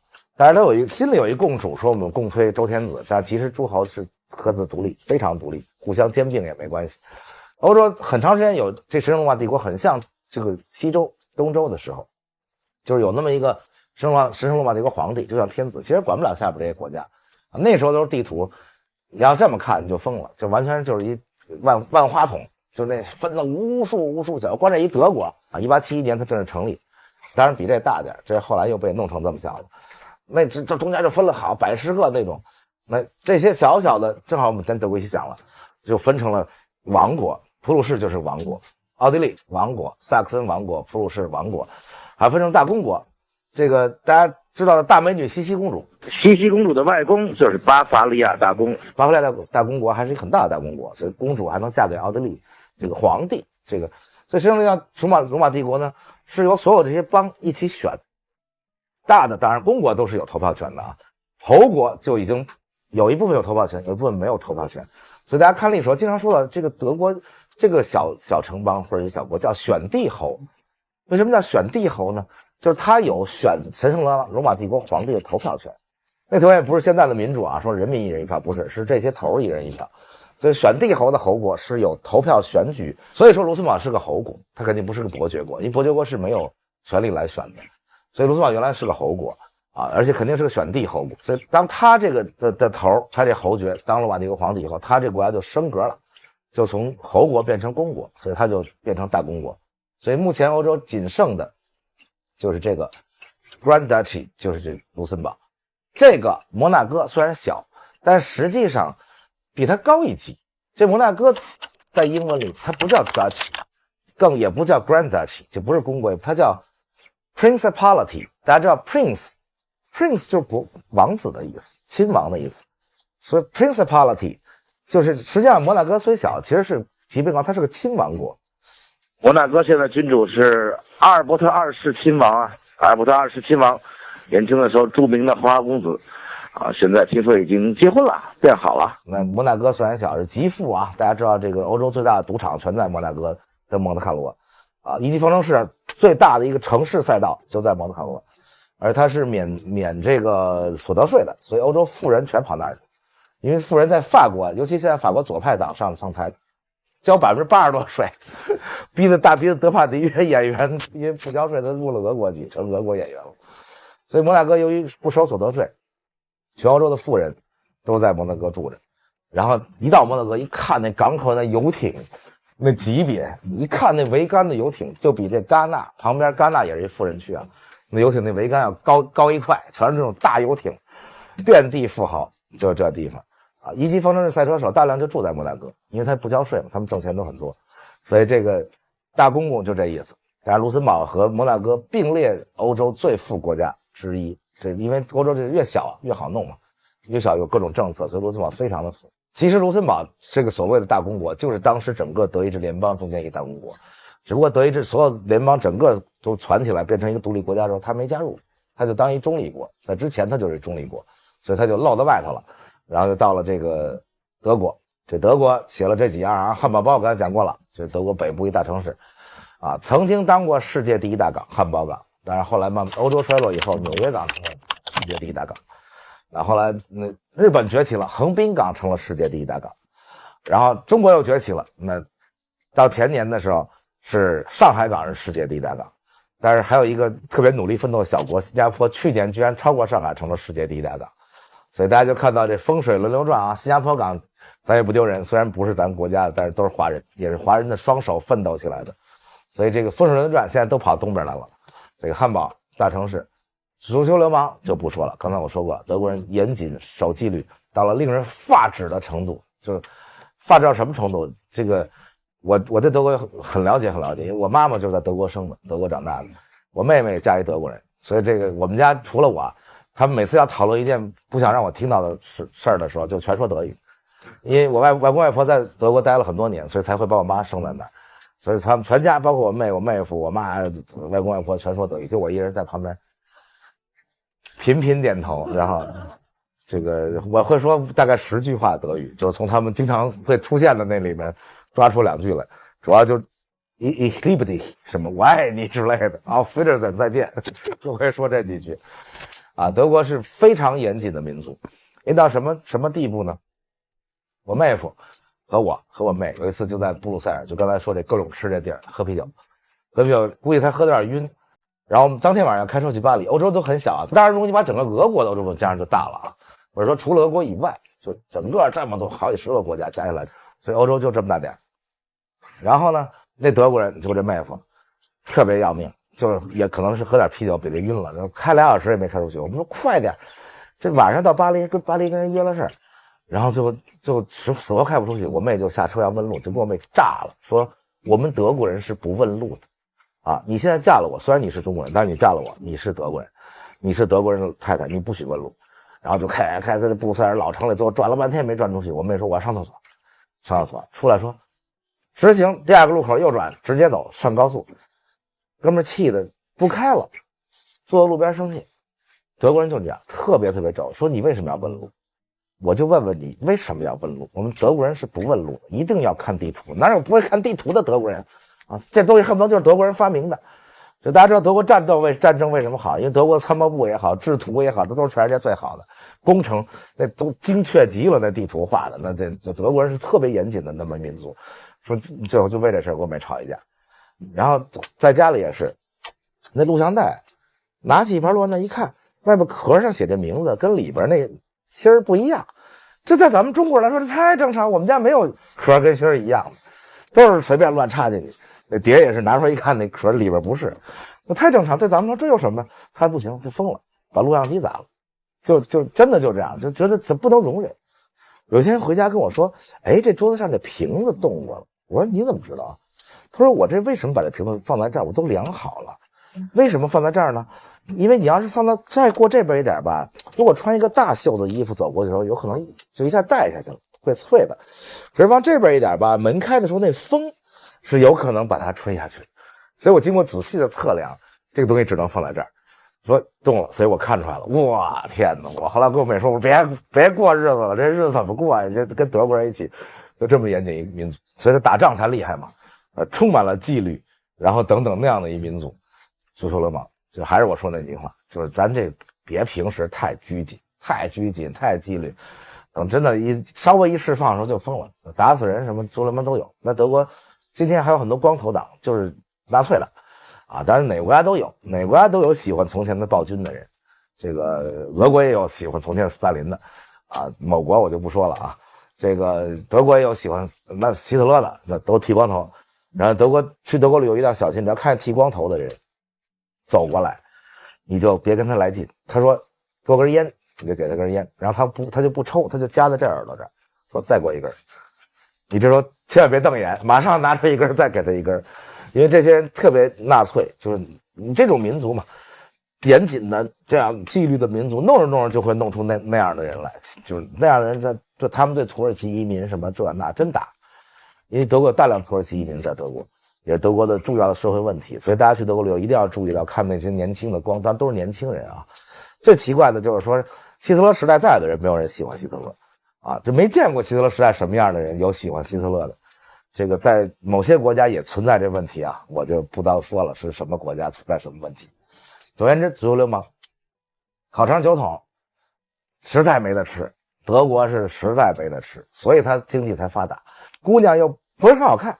但是他心里有一共主，说我们共推周天子，但其实诸侯是各自独立，非常独立，互相兼并也没关系。欧洲很长时间有这神圣罗马帝国，很像这个西周、东周的时候，就是有那么一个神圣罗马帝国皇帝，就像天子，其实管不了下边这些国家。那时候都是地图，你要这么看你就疯了，就完全就是一万花筒，就那分了无数小，光这一德国啊，1871年它正式成立，当然比这大点，这后来又被弄成这么小了。那这中间就分了好百十个那种，那这些小小的，正好我们跟德国一起讲了，就分成了王国，普鲁士就是王国，奥地利王国，萨克森王国，普鲁士王国，还分成大公国。这个大家知道的大美女西西公主，西西公主的外公就是巴伐利亚大公，巴伐利亚大公国还是一个很大的大公国，所以公主还能嫁给奥地利这个皇帝。这个，所以实际上罗马帝国呢是由所有这些邦一起选。大的当然公国都是有投票权的啊，侯国就已经有一部分有投票权，有一部分没有投票权。所以大家看历史经常说到这个德国这个小城邦或者一个小国叫选帝侯。为什么叫选帝侯呢？就是他有选神圣罗马帝国皇帝的投票权。那头也不是现在的民主啊，说人民一人一票，不是，是这些头一人一票。所以选帝侯的侯国是有投票选举，所以说卢森堡是个侯国，他肯定不是个伯爵国，因为伯爵国是没有权利来选的。所以卢森堡原来是个侯国啊，而且肯定是个选帝侯国。所以当他这个的头，他这侯爵当罗马帝国皇帝以后，他这国家就升格了，就从侯国变成公国，所以他就变成大公国。所以目前欧洲仅剩的就是这个 Grand Duchy， 就是这卢森堡。这个摩纳哥虽然小，但实际上比它高一级。这摩纳哥在英文里它不叫 Duchy， 更也不叫 Grand Duchy， 就不是公国，它叫Principality。 大家知道 Prince 就是王子的意思，亲王的意思，所以 Principality 就是实际上摩纳哥虽小，其实是级别高，它是个亲王国。摩纳哥现在君主是阿尔伯特二世亲王啊，阿尔伯特二世亲王，年轻的时候著名的花花公子啊，现在听说已经结婚了，变好了。那摩纳哥虽然小，是极富啊，大家知道这个欧洲最大的赌场全在摩纳哥的蒙特卡罗啊，一级方程式最大的一个城市赛道就在蒙特卡罗，而它是免这个所得税的，所以欧洲富人全跑那儿去，因为富人在法国，尤其现在法国左派党上台，交80%多税，逼得德帕迪演员因为不交税，他入了俄国籍，成俄国演员了。所以摩纳哥由于不收所得税，全欧洲的富人都在摩纳哥住着。然后一到摩纳哥一看那港口那游艇那级别，一看那桅杆的游艇就比这戛纳旁边，戛纳也是一富人区啊，那游艇那桅杆要高一块，全是这种大游艇，遍地富豪，就这地方啊。一级方程式赛车手大量就住在摩纳哥，因为他不交税嘛，他们挣钱都很多，所以这个大公公就这意思。当然卢森堡和摩纳哥并列欧洲最富国家之一，这因为欧洲这越小越好弄嘛，越小有各种政策，所以卢森堡非常的富。其实卢森堡这个所谓的大公国就是当时整个德意志联邦中间一个大公国，只不过德意志所有联邦整个都攒起来变成一个独立国家之后，他没加入，他就当一中立国，在之前他就是中立国，所以他就漏到外头了。然后就到了这个德国，这德国写了这几样啊，汉堡包我刚才讲过了，就是德国北部一大城市啊，曾经当过世界第一大港汉堡港，当然后来慢慢欧洲衰落以后，纽约港成了世界第一大港。然后后来日本崛起了，横滨港成了世界第一大港，然后中国又崛起了，那到前年的时候是上海港是世界第一大港，但是还有一个特别努力奋斗的小国新加坡，去年居然超过上海成了世界第一大港，所以大家就看到这风水轮流转啊。新加坡港咱也不丢人，虽然不是咱们国家的，但是都是华人，也是华人的双手奋斗起来的，所以这个风水轮流转现在都跑东边来了。这个汉堡大城市足球流氓就不说了，刚才我说过了，德国人严谨守纪律到了令人发指的程度，就发指到什么程度？这个我对德国很了解，因为我妈妈就是在德国生的，德国长大的，我妹妹也嫁一德国人，所以这个我们家除了我，他们每次要讨论一件不想让我听到的事儿的时候，就全说德语，因为我外公外婆在德国待了很多年，所以才会把我妈生在那儿，所以他们全家包括我妹、我妹夫、我妈、外公外婆全说德语，就我一人在旁边频频点头，然后这个我会说大概10句话德语，就是从他们经常会出现的那里面抓出2句来，主要就Ich liebe dich 什么我爱你之类的，Auf Wiedersehen 再见，就会说这几句。德国是非常严谨的民族，到什么地步呢？我妹夫和我妹有一次就在布鲁塞尔，就刚才说这各种吃这地儿喝啤酒，估计他喝得有点晕。然后我们当天晚上开车去巴黎，欧洲都很小，当然如果你把整个俄国的欧洲加上就大了啊。我是说除了俄国以外，就整个这么多好几十个国家加起来，所以欧洲就这么大点。然后呢，那德国人就这妹夫特别要命，就是也可能是喝点啤酒被他晕了，然后开2小时也没开出去。我们说快点，这晚上到巴黎跟人约了事儿，然后就死活开不出去。我妹就下车要问路，就给我妹炸了，说我们德国人是不问路的。你现在嫁了我，虽然你是中国人，但是你嫁了我，你是德国人，你是德国人的太太，你不许问路。然后就开在这布鲁塞尔老城里，最后转了半天没转出去。我妹说我要上厕所，出来说直行，第2个路口右转，直接走上高速。哥们气的不开了，坐路边生气。德国人就这样，特别轴，说你为什么要问路？我就问问你为什么要问路？我们德国人是不问路的，一定要看地图，哪有不会看地图的德国人？这东西恨不得就是德国人发明的。就大家知道德国战争为什么好？因为德国参谋部也好，制图也好，这都是全世界最好的工程，那都精确极了，那地图画的，那这德国人是特别严谨的那么民族。说最后就为这事跟我妹吵一架，然后在家里也是，那录像带拿起一盘录像带一看，外面壳上写着名字，跟里边那芯儿不一样。这在咱们中国人来说这太正常，我们家没有壳跟芯儿一样的，都是随便乱插进去。那碟也是拿出来一看，那壳里边不是，那太正常。对咱们说这有什么？他不行，就疯了，把录像机砸了，就真的就这样，就觉得这不能容忍。有一天回家跟我说，这桌子上这瓶子动过了。我说你怎么知道啊？他说我这为什么把这瓶子放在这儿？我都量好了。为什么放在这儿呢？因为你要是放到再过这边一点吧，如果穿一个大袖子衣服走过去的时候，有可能就一下带下去了，会脆的。可是往这边一点吧，门开的时候那风是有可能把它吹下去，所以我经过仔细的测量，这个东西只能放在这儿。说动了，所以我看出来了。哇，天哪！我后来跟我妹说，我别过日子了，这日子怎么过啊？就跟德国人一起，就这么严谨一个民族，所以他打仗才厉害嘛。充满了纪律，然后等等那样的一民族。足球流氓，就还是我说那句话，就是咱这别平时太拘谨、太纪律，等真的稍微一释放的时候就疯了，打死人什么足球流氓都有。那德国今天还有很多光头党，就是纳粹的当然哪个国家都有喜欢从前的暴君的人，这个俄国也有喜欢从前斯大林的某国我就不说了啊。这个德国也有喜欢那希特勒的，那都剃光头。然后去德国旅游一定要小心，只要看见剃光头的人走过来，你就别跟他来劲。他说给我根烟，你就给他根烟，然后他就不抽，他就夹在这耳朵这儿，说再给我一根。你这时候千万别瞪眼，马上拿出一根再给他一根。因为这些人特别纳粹，就是你这种民族嘛，严谨的这样纪律的民族，弄着就会弄出那样的人来，就是那样的人就他们对土耳其移民什么这那真打。因为德国有大量土耳其移民在德国，也是德国的重要的社会问题，所以大家去德国旅游一定要注意到看那些年轻的当然都是年轻人啊。最奇怪的就是说希特勒时代在的人没有人喜欢希特勒就没见过希特勒时代什么样的人有喜欢希特勒的。这个在某些国家也存在这问题我就不多说了是什么国家存在什么问题。总而言之，足球流氓烤肠酒桶实在没得吃，德国是实在没得吃，所以它经济才发达，姑娘又不是很好看，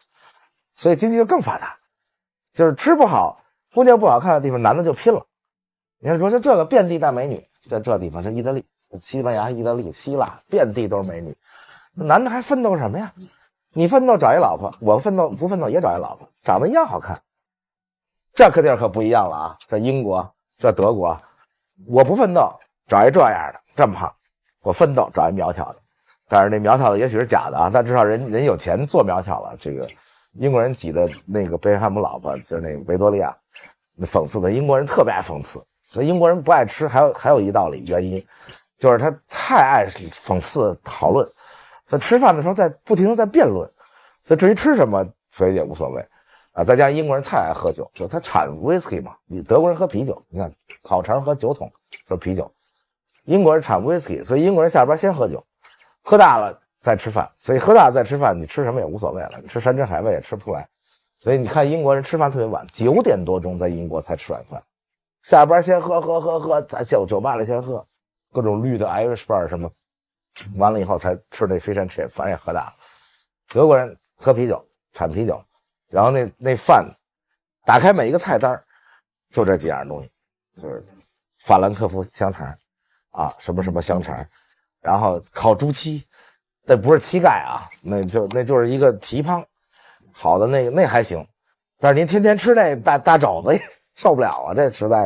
所以经济就更发达。就是吃不好，姑娘不好看的地方，男的就拼了。你看说这个遍地大美女，在这地方是意大利、西班牙、意大利、希腊，遍地都是美女，男的还奋斗什么呀？你奋斗找一老婆，我奋斗不奋斗也找一老婆，长得一样好看。这地儿可不一样了这英国，这德国，我不奋斗找一这样的这么胖，我奋斗找一苗条的。但是那苗条的也许是假的但至少人有钱做苗条了。这个英国人挤的那个贝克汉姆老婆就是那个维多利亚，讽刺的英国人特别爱讽刺，所以英国人不爱吃还有一道理原因，就是他太爱讽刺讨论。所以吃饭的时候不停地在辩论，所以至于吃什么所以也无所谓再加上英国人太爱喝酒，就他产 whisky 嘛，你德国人喝啤酒，你看烤肠和酒桶就是啤酒，英国人产 whisky， 所以英国人下班先喝酒，喝大了再吃饭，所以喝大了再吃饭，你吃什么也无所谓了，你吃山珍海味也吃不出来。所以你看英国人吃饭特别晚，9点多钟在英国才吃晚饭，下班先喝，在酒吧里先喝，各种绿的 Irish bar 什么，完了以后才吃那 fish and chip， 反正也喝大了。德国人喝啤酒，产啤酒，然后那饭打开每一个菜单就这几样东西，就是法兰克福香肠啊，什么什么香肠，然后烤猪膝，那不是膝盖啊，那就是一个蹄膀，好的那还行，但是您天天吃那大肘子受不了啊，这实在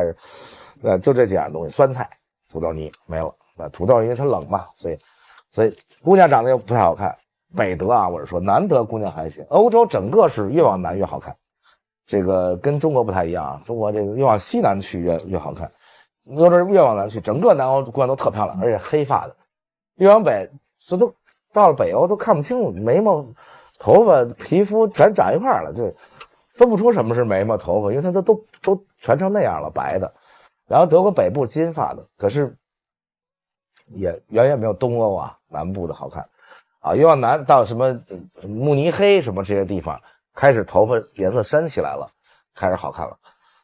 是，就这几样东西，酸菜、土豆泥没了，土豆因为它冷嘛，所以姑娘长得又不太好看。北德啊，我是说南德姑娘还行，欧洲整个是越往南越好看，这个跟中国不太一样啊，中国这个越往西南去越好看，欧洲越往南去，整个南欧姑娘都特漂亮，而且黑发的，越往北这都到了北欧都看不清楚眉毛、头发、皮肤全长一块了，就分不出什么是眉毛、头发，因为它都全成那样了，白的。然后德国北部金发的，可是也远远没有东欧啊南部的好看。啊，越往南到什么慕尼黑什么这些地方，开始头发颜色深起来了，开始好看了。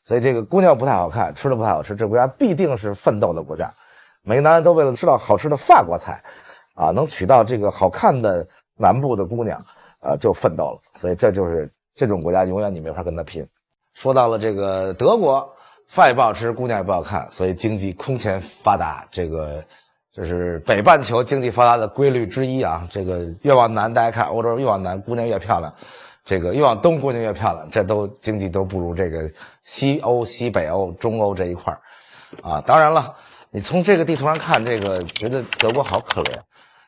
所以这个姑娘不太好看，吃的不太好吃，这国家必定是奋斗的国家。每个男人都为了吃到好吃的法国菜，啊，能娶到这个好看的南部的姑娘，就奋斗了。所以这就是这种国家，永远你没法跟他拼。说到了这个德国，饭也不好吃，姑娘也不好看，所以经济空前发达，这是北半球经济发达的规律之一啊！这个越往南，大家看欧洲越往南，姑娘越漂亮；这个越往东，姑娘越漂亮。这都经济都不如这个西欧、西北欧、中欧这一块啊。当然了，你从这个地图上看，这个觉得德国好可怜，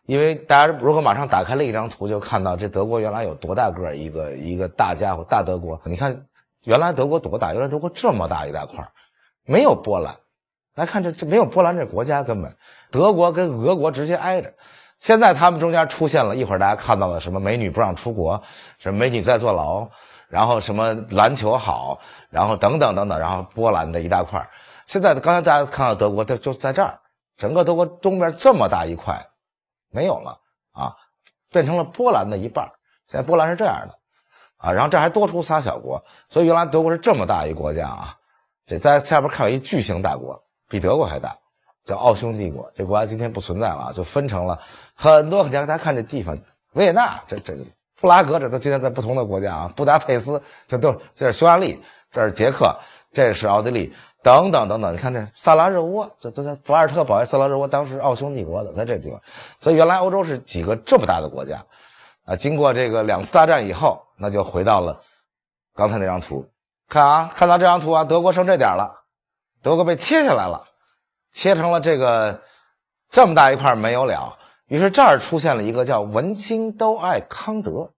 因为大家如果马上打开另一张图，就看到这德国原来有多大个一个大家伙，大德国。你看原来德国多大？原来德国这么大一大块，没有波兰。来看这没有波兰这国家，根本德国跟俄国直接挨着。现在他们中间出现了，一会儿大家看到了什么美女不让出国，什么美女在坐牢，然后什么篮球好，然后等等等等，然后波兰的一大块。现在刚才大家看到德国就在这儿，整个德国东边这么大一块没有了啊，变成了波兰的一半。现在波兰是这样的啊，然后这还多出仨小国，所以原来德国是这么大一国家啊。这在下边看有一巨型大国，比德国还大，叫奥匈帝国。这国家今天不存在了，就分成了很多。大家看这地方，维也纳，这布拉格，这都今天在不同的国家啊。布达佩斯，这是匈牙利，这是捷克，这是奥地利，等等等等。你看这萨拉热窝，这都在伏尔特保卫萨拉热窝，当时奥匈帝国的，在这地方。所以原来欧洲是几个这么大的国家啊。经过这个2次大战以后，那就回到了刚才那张图。看啊，看到这张图啊，德国剩这点了。德国被切下来了，切成了这么大一块没有了，于是这儿出现了一个叫文钦都爱康德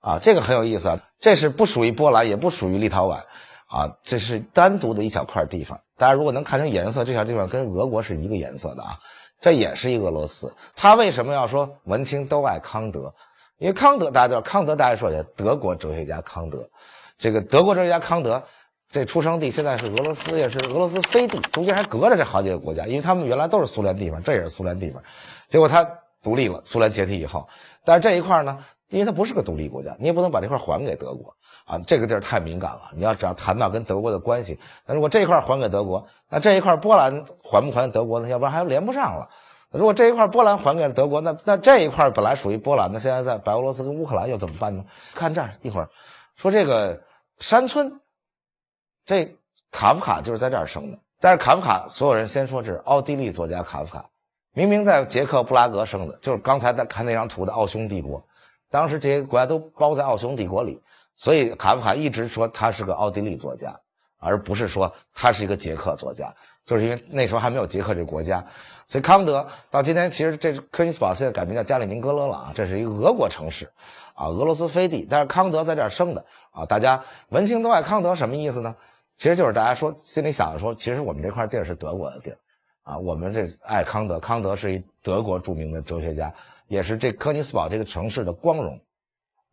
啊，这个很有意思啊，这是不属于波兰，也不属于立陶宛啊，这是单独的一小块地方。大家如果能看成颜色，这小地方跟俄国是一个颜色的啊，这也是一个俄罗斯。他为什么要说文钦都爱康德？因为康德大家知道，康德大家说一下，德国哲学家康德，这个德国哲学家康德。这出生地现在是俄罗斯，也是俄罗斯飞地，中间还隔着这好几个国家，因为他们原来都是苏联地方，这也是苏联地方。结果他独立了，苏联解体以后，但是这一块呢，因为它不是个独立国家，你也不能把这块还给德国啊，这个地儿太敏感了。你要只要谈到跟德国的关系，那如果这一块还给德国，那这一块波兰还不还给德国呢？要不然还连不上了。如果这一块波兰还给德国，那这一块本来属于波兰的，现在在白俄罗斯跟乌克兰又怎么办呢？看这儿一会儿说这个山村。这卡夫卡就是在这儿生的，但是卡夫卡所有人先说这是奥地利作家卡夫卡，明明在捷克布拉格生的，就是刚才在看那张图的奥匈帝国，当时这些国家都包在奥匈帝国里，所以卡夫卡一直说他是个奥地利作家，而不是说他是一个捷克作家，就是因为那时候还没有捷克这个国家。所以康德到今天其实这科尼斯堡现在改名叫加里宁格勒了啊，这是一个俄国城市啊，俄罗斯飞地，但是康德在这儿生的啊，大家文钦都爱康德什么意思呢？其实就是大家说心里想的说，其实我们这块地儿是德国的地儿啊，我们这爱康德，康德是一德国著名的哲学家，也是这科尼斯堡这个城市的光荣。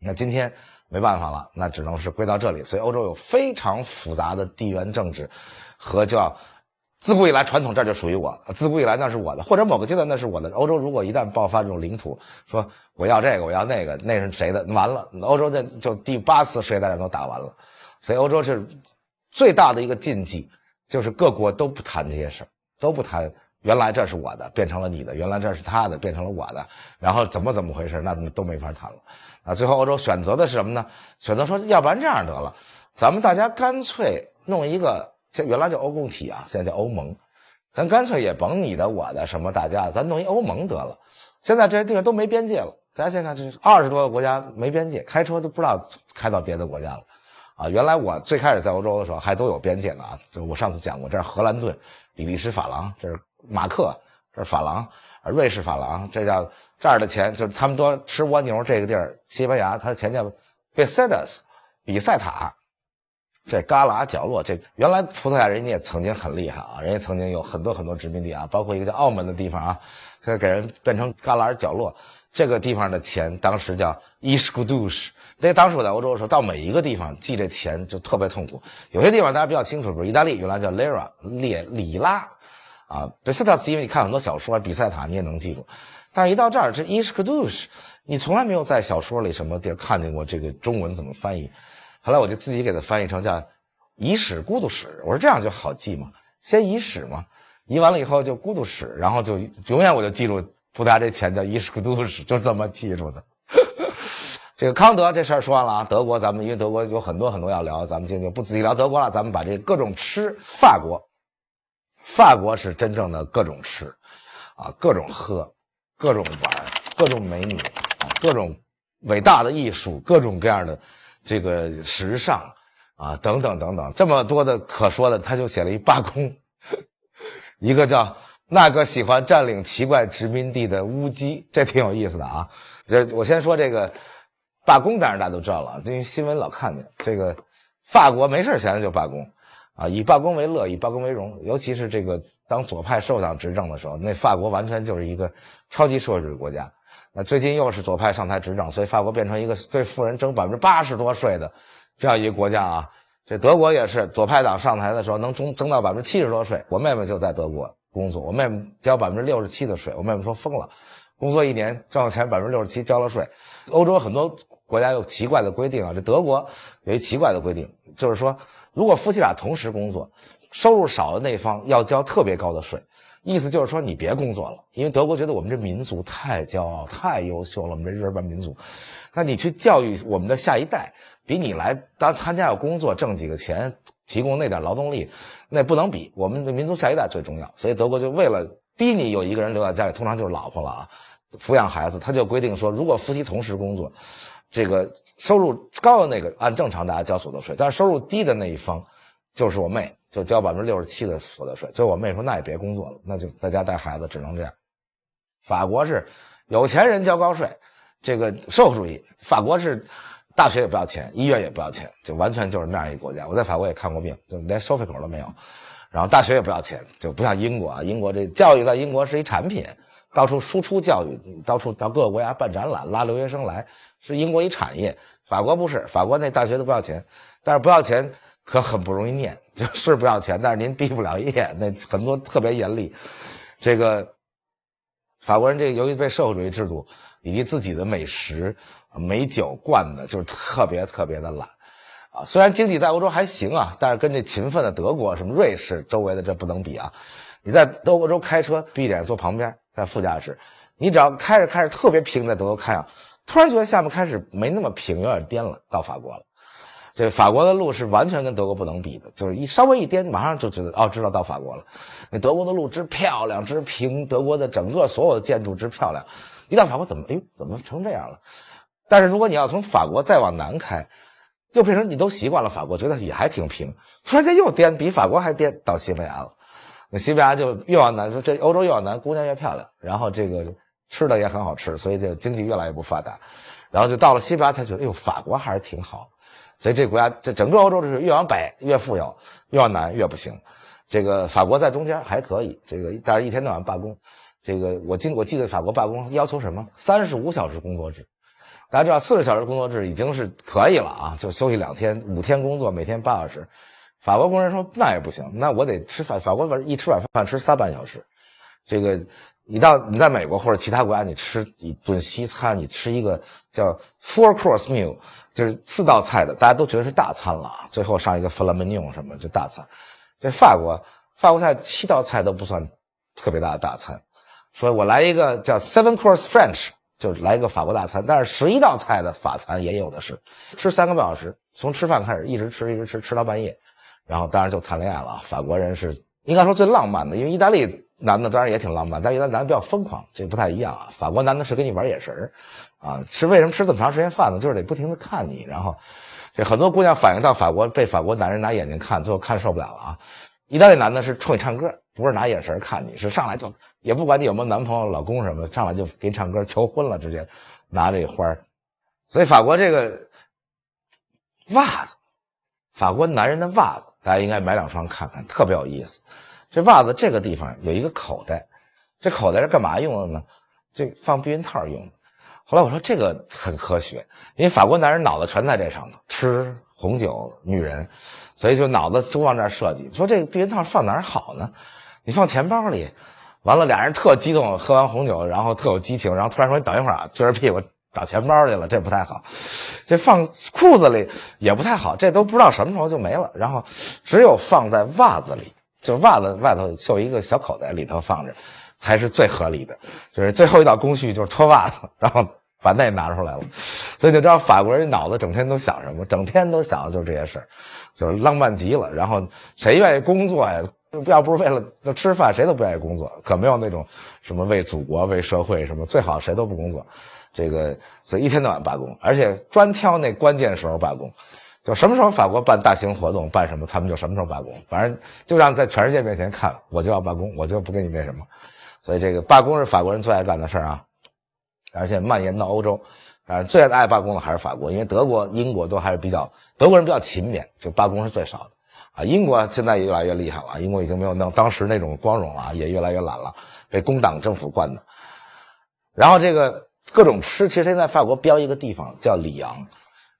那今天没办法了，那只能是归到这里。所以欧洲有非常复杂的地缘政治和叫自古以来传统，这就属于我，自古以来那是我的，或者某个阶段那是我的。欧洲如果一旦爆发这种领土，说我要这个我要那个，那是谁的？完了，欧洲就第8次世界大战都打完了。所以欧洲是最大的一个禁忌，就是各国都不谈这些事，都不谈原来这是我的变成了你的，原来这是他的变成了我的，然后怎么回事，那都没法谈了啊。最后欧洲选择的是什么呢？选择说要不然这样得了，咱们大家干脆弄一个，原来叫欧共体啊，现在叫欧盟，咱干脆也甭你的我的什么大家，咱弄一欧盟得了。现在这些地方都没边界了，大家先看，这20多个国家没边界，开车都不知道开到别的国家了啊。原来我最开始在欧洲的时候还都有边界呢啊，就我上次讲过，这是荷兰盾、比利时法郎，这是马克，这是法郎，瑞士法郎，这叫这儿的钱，就是他们都吃蜗牛这个地儿，西班牙它的钱叫比塞塔，这旮旯角落，这原来葡萄牙人家也曾经很厉害啊，人家曾经有很多殖民地啊，包括一个叫澳门的地方啊，现在给人变成旮旯角落。这个地方的钱当时叫 Escudos， 那当时我在欧洲的时候，到每一个地方记这钱就特别痛苦。有些地方大家比较清楚，比如意大利原来叫 Lira 里拉啊，比塞塔因为你看很多小说，比塞塔你也能记住，但是一到这儿这 Escudos， 你从来没有在小说里什么地儿看见过这个中文怎么翻译。后来我就自己给它翻译成叫遗史孤独史，我说这样就好记嘛，先遗史嘛，遗完了以后就孤独史，然后就永远我就记住葡萄牙这钱叫遗史孤独史，就这么记住的。这个康德这事儿说完了啊，德国咱们因为德国有很多要聊，咱们今天就不仔细聊德国了，咱们把这各种吃，法国是真正的各种吃啊，各种喝，各种玩，各种美女啊，各种伟大的艺术，各种各样的这个时尚啊，等等这么多的可说的，他就写了一罢工，一个叫那个喜欢占领奇怪殖民地的乌鸡，这挺有意思的啊。这我先说这个罢工，当然大家都知道了，因为新闻老看见这个法国没事闲着就罢工啊，以罢工为乐，以罢工为荣。尤其是这个当左派受党执政的时候，那法国完全就是一个超级社会主义国家。那最近又是左派上台执政，所以法国变成一个对富人征80%多税的这样一个国家啊。这德国也是左派党上台的时候能征到70%多税。我妹妹就在德国工作，我妹妹交67%的税，我妹妹说疯了，工作1年挣了钱67%交了税。欧洲很多国家有奇怪的规定啊，这德国有一奇怪的规定，就是说如果夫妻俩同时工作，收入少的那方要交特别高的税。意思就是说你别工作了，因为德国觉得我们这民族太骄傲太优秀了，我们这日本民族，那你去教育我们的下一代，比你来当参加个工作挣几个钱提供那点劳动力那不能比，我们的民族下一代最重要。所以德国就为了逼你有一个人留在家里，通常就是老婆了啊，抚养孩子，他就规定说如果夫妻同时工作，这个收入高的那个按正常大家交所得税，但是收入低的那一方就是我妹就交67%的所得税。所以我妹说那也别工作了，那就在家带孩子，只能这样。法国是有钱人交高税，这个社会主义，法国是大学也不要钱，医院也不要钱，就完全就是那样一个国家。我在法国也看过病，就连收费口都没有，然后大学也不要钱，就不像英国啊，英国这教育在英国是一产品，到处输出教育，到各个国家办展览拉留学生来，是英国一产业。法国不是，法国那大学都不要钱，但是不要钱可很不容易念，就是不要钱，但是您毕不了业，那很多特别严厉。这个法国人这个由于被社会主义制度以及自己的美食美酒惯的就是特别的懒啊。虽然经济在欧洲还行啊，但是跟这勤奋的德国什么瑞士周围的这不能比啊。你在欧洲开车闭着眼坐旁边在副驾驶，你只要开着特别平，在德国开啊，突然觉得下面开始没那么平，有点颠了，到法国了。这法国的路是完全跟德国不能比的，就是稍微一颠马上就知道到法国了。那德国的路之漂亮之平，德国的整个所有的建筑之漂亮，一到法国怎么成这样了。但是如果你要从法国再往南开，又变成你都习惯了法国，觉得也还挺平，突然间又颠，比法国还颠到西班牙了。那西班牙就越往南，说这欧洲越往南姑娘越漂亮，然后这个吃的也很好吃，所以这个经济越来越不发达，然后就到了西班牙才觉得法国还是挺好。所以这个国家这整个欧洲就是越往北越富有，越往南越不行。这个法国在中间还可以，这个但是一天到晚罢工。这个我记得法国罢工要求什么35小时工作制，大家知道40小时工作制已经是可以了啊，就休息2天，5天工作，每天8小时。法国工人说那也不行，那我得吃饭，法国一吃晚饭吃3半小时。这个你在美国或者其他国家，你吃一顿西餐，你吃一个叫 4 course meal， 就是4道菜的，大家都觉得是大餐了，最后上一个 flamingo 什么就大餐。这法国菜7道菜都不算特别大的大餐，说我来一个叫 7 course French， 就来一个法国大餐，但是11道菜的法餐也有的是，吃3个半小时，从吃饭开始一直吃到半夜，然后当然就谈恋爱了。法国人是应该说最浪漫的，因为意大利男的当然也挺浪漫，但是意大利男的比较疯狂，这不太一样啊。法国男的是跟你玩眼神啊，为什么吃这么长时间饭呢？就是得不停的看你，然后这很多姑娘反映到法国被法国男人拿眼睛看，最后看受不了了啊。意大利男的是冲你唱歌，不是拿眼神看你，是上来就也不管你有没有男朋友老公什么的，上来就给你唱歌求婚了，直接拿这个花。所以法国这个袜子，法国男人的袜子大家应该买2双看看，特别有意思。这袜子这个地方有一个口袋，这口袋是干嘛用的呢？这放避孕套用的。后来我说这个很科学，因为法国男人脑子全在这上头，吃红酒女人，所以就脑子都往这儿设计。说这个避孕套放哪儿好呢？你放钱包里，完了俩人特激动，喝完红酒然后特有激情，然后突然说你等一会儿啊，撅着屁股找钱包去了，这不太好。这放裤子里也不太好，这都不知道什么时候就没了。然后只有放在袜子里，就袜子外头绣一个小口袋，里头放着才是最合理的。就是最后一道工序就是脱袜子，然后把那拿出来了。所以就知道法国人脑子整天都想什么，整天都想的就是这些事儿，就是浪漫极了。然后谁愿意工作呀？要不是为了吃饭，谁都不愿意工作，可没有那种什么为祖国为社会什么，最好谁都不工作。这个所以一天到晚罢工，而且专挑那关键时候罢工，就什么时候法国办大型活动办什么他们就什么时候罢工，反正就让在全世界面前看我就要罢工，我就不跟你那什么。所以这个罢工是法国人最爱干的事儿啊，而且蔓延到欧洲。最爱罢工的还是法国，因为德国英国都还是德国人比较勤勉，就罢工是最少的啊。英国现在也越来越厉害了，英国已经没有当时那种光荣了，也越来越懒了，被工党政府惯的。然后这个各种吃，其实现在法国标一个地方叫里昂，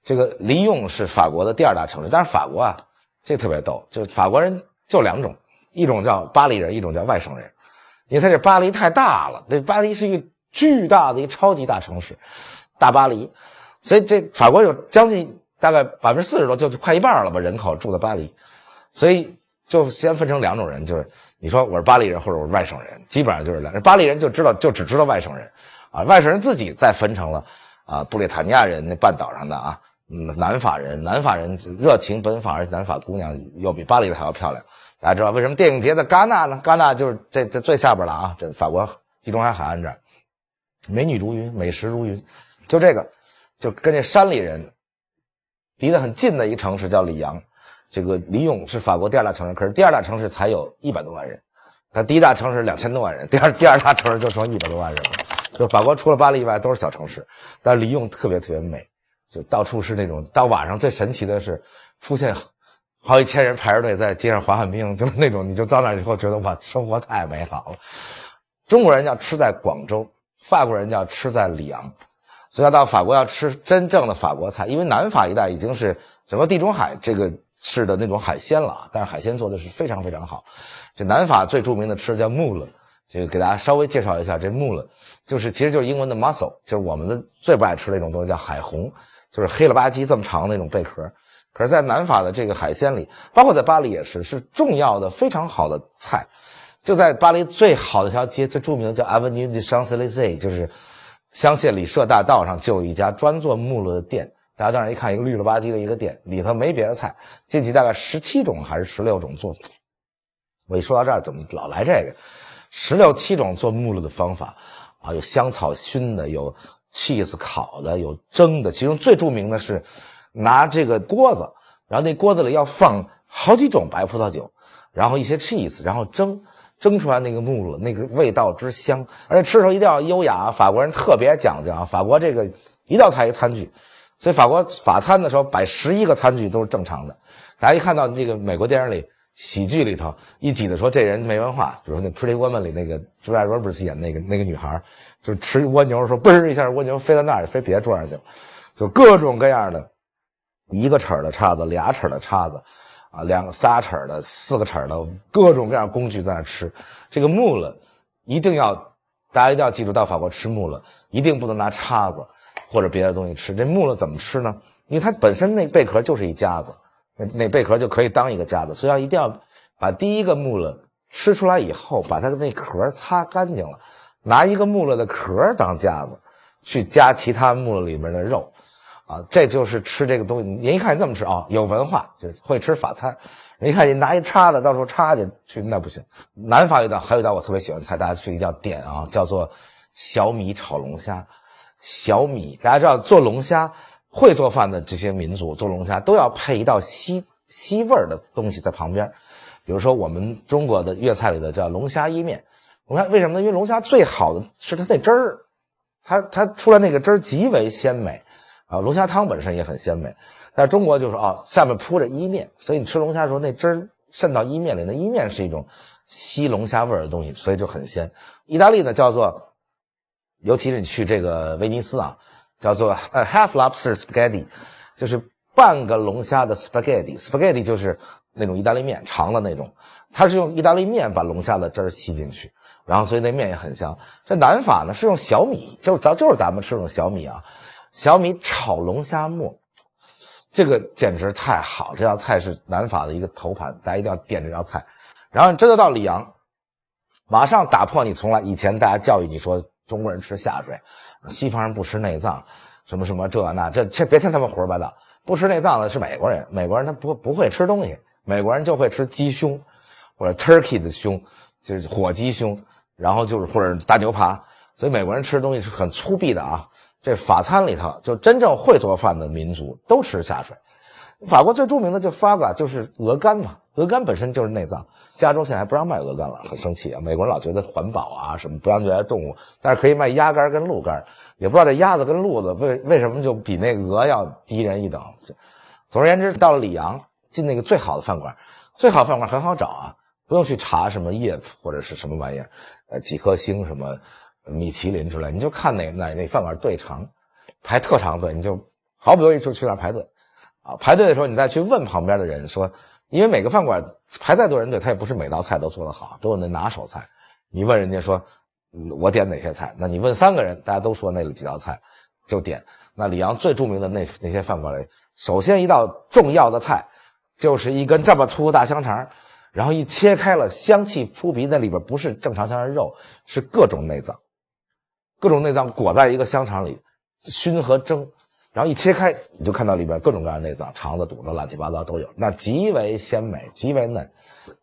这个里用是法国的第2大城市，但是法国啊这特别逗，就是法国人就2种，一种叫巴黎人，一种叫外省人。因为他这巴黎太大了，这巴黎是一个巨大的一个超级大城市，大巴黎，所以这法国有将近大概40%多，就快一半了吧，人口住在巴黎，所以就先分成2种人，就是你说我是巴黎人或者我是外省人，基本上就是2，巴黎人就只知道外省人啊，外省人自己再分成了啊布列塔尼亚人那半岛上的啊，南法人热情奔放，而且南法姑娘又比巴黎的还要漂亮。大家知道为什么电影节的戛纳呢？戛纳就是这最下边了啊，这法国地中海海岸这儿，美女如云，美食如云，就这个就跟这山里人离得很近的一个城市叫里昂。这个里永是法国第2大城市，可是第2大城市才有100多万人，它第1大城市2000多万人，第二大城市就剩100多万人了。就法国除了巴黎以外都是小城市，但里永特别特别美，就到处是那种，到晚上最神奇的是出现好几千人排着队在街上滑旱冰，就是那种你就到那以后觉得哇，生活太美好了。中国人要吃在广州，法国人要吃在里昂，所以要到法国要吃真正的法国菜，因为南法一带已经是整个地中海这个式的那种海鲜了，但是海鲜做的是非常非常好。这南法最著名的吃叫木了，这个给大家稍微介绍一下，这木了其实就是英文的 mussel， 就是我们的最不爱吃那种东西叫海虹，就是黑了吧唧这么长的那种贝壳。可是在南法的这个海鲜里，包括在巴黎也是重要的非常好的菜。就在巴黎最好的一条街，最著名的叫 Avenue des Champs-Élysées， 就是香榭里舍大道上就有一家专做木了的店。大家当然一看一个绿了吧唧的一个店，里头没别的菜，进去大概17种还是16种做。我一说到这儿怎么老来这个16、17种做木了的方法啊，有香草熏的，有 cheese 烤的，有蒸的，其中最著名的是拿这个锅子，然后那锅子里要放好几种白葡萄酒，然后一些 cheese， 然后蒸出来那个木了，那个味道之香，而且吃的时候一定要优雅。法国人特别讲究啊，法国这个一道菜一餐具，所以法国法餐的时候摆11个餐具都是正常的。大家一看到这个美国电影里喜剧里头一挤的说这人没文化，比如说那 Pretty Woman 里那个 Julia Roberts 演那个女孩，就吃蜗牛说嘣一下蜗牛飞到那儿飞别桌上去了，就各种各样的1个齿的叉子，2齿的叉子啊，3齿的4个齿的，各种各样工具在那吃。这个木了大家一定要记住，到法国吃木了一定不能拿叉子或者别的东西吃。这木了怎么吃呢？因为它本身那贝壳就是一夹子，那贝壳就可以当一个夹子，所以一定要把第一个木勒吃出来以后，把它的那壳擦干净了，拿一个木勒的壳当架子，去夹其他木勒里面的肉，这就是吃这个东西。您一看你这么吃有文化，就是会吃法餐。你看你拿一叉子到时候插进去，那不行。南法还有一道我特别喜欢的菜，大家去一定要点叫做小米炒龙虾。小米大家知道，做龙虾会做饭的这些民族做龙虾都要配一道西味儿的东西在旁边。比如说我们中国的粤菜里的叫龙虾意面。龙虾为什么呢？因为龙虾最好的是它那汁儿，它出来那个汁儿极为鲜美龙虾汤本身也很鲜美。但是中国就是下面铺着意面，所以你吃龙虾的时候那汁儿渗到意面里，那意面是一种吸龙虾味儿的东西，所以就很鲜。意大利呢叫做，尤其是你去这个威尼斯叫做half lobster spaghetti， 就是半个龙虾的 spaghetti 就是那种意大利面长的那种，它是用意大利面把龙虾的汁儿吸进去，然后所以那面也很香。这南法呢是用小米，就是咱们吃这种小米小米炒龙虾末，这个简直太好，这道菜是南法的一个头盘，大家一定要点这道菜。然后真的到里昂，马上打破你从来以前大家教育你说中国人吃下水，西方人不吃内脏，什么什么这别听他们胡说八道，不吃内脏的是美国人，美国人他不会吃东西，美国人就会吃鸡胸或者 turkey 的胸，就是火鸡胸，然后就是或者大牛扒，所以美国人吃东西是很粗鄙的这法餐里头就真正会做饭的民族都吃下水。法国最著名的就发嘎，就是鹅肝嘛，鹅肝本身就是内脏，加州现在还不让卖鹅肝了，很生气美国人老觉得环保什么不让虐待动物，但是可以卖鸭肝跟鹿肝，也不知道这鸭子跟鹿子为什么就比那鹅要低人一等。总而言之，到了里昂进那个最好的饭馆，最好的饭馆很好找不用去查什么业或者是什么玩意儿几颗星什么米其林之类，你就看那饭馆队长排特长队，你就毫不犹豫就去那排队排队的时候你再去问旁边的人说，因为每个饭馆排再多人队，他也不是每道菜都做得好，都有那拿手菜。你问人家说我点哪些菜，那你问3个人大家都说那几道菜就点。那里昂最著名的那些饭馆里，首先一道重要的菜就是一根这么粗大香肠，然后一切开了香气扑鼻，那里边不是正常香肠肉，是各种内脏裹在一个香肠里熏和蒸，然后一切开你就看到里边各种各样的内脏，肠子肚子乱七八糟都有，那极为鲜美极为嫩。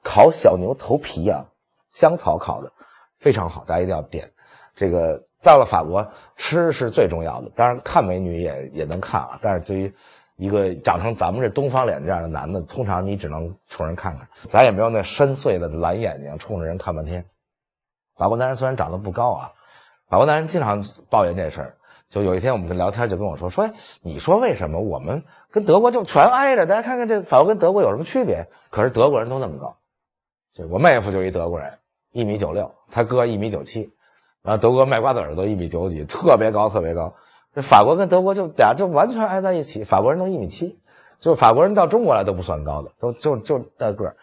烤小牛头皮香草烤的非常好，大家一定要点。这个到了法国吃是最重要的，当然看美女也能看但是对于一个长成咱们这东方脸这样的男的，通常你只能冲人看看，咱也没有那深邃的蓝眼睛冲着人看半天。法国男人虽然长得不高法国男人经常抱怨这事儿。就有一天我们就聊天，就跟我说你说为什么我们跟德国就全挨着，大家看看这法国跟德国有什么区别？可是德国人都那么高，我妹夫就一德国人1.96米，他哥1.97米，然后德国卖瓜子儿都1.9几米，特别高。这法国跟德国就俩就完全挨在一起，法国人都1.7米，就法国人到中国来都不算高的，就那个儿，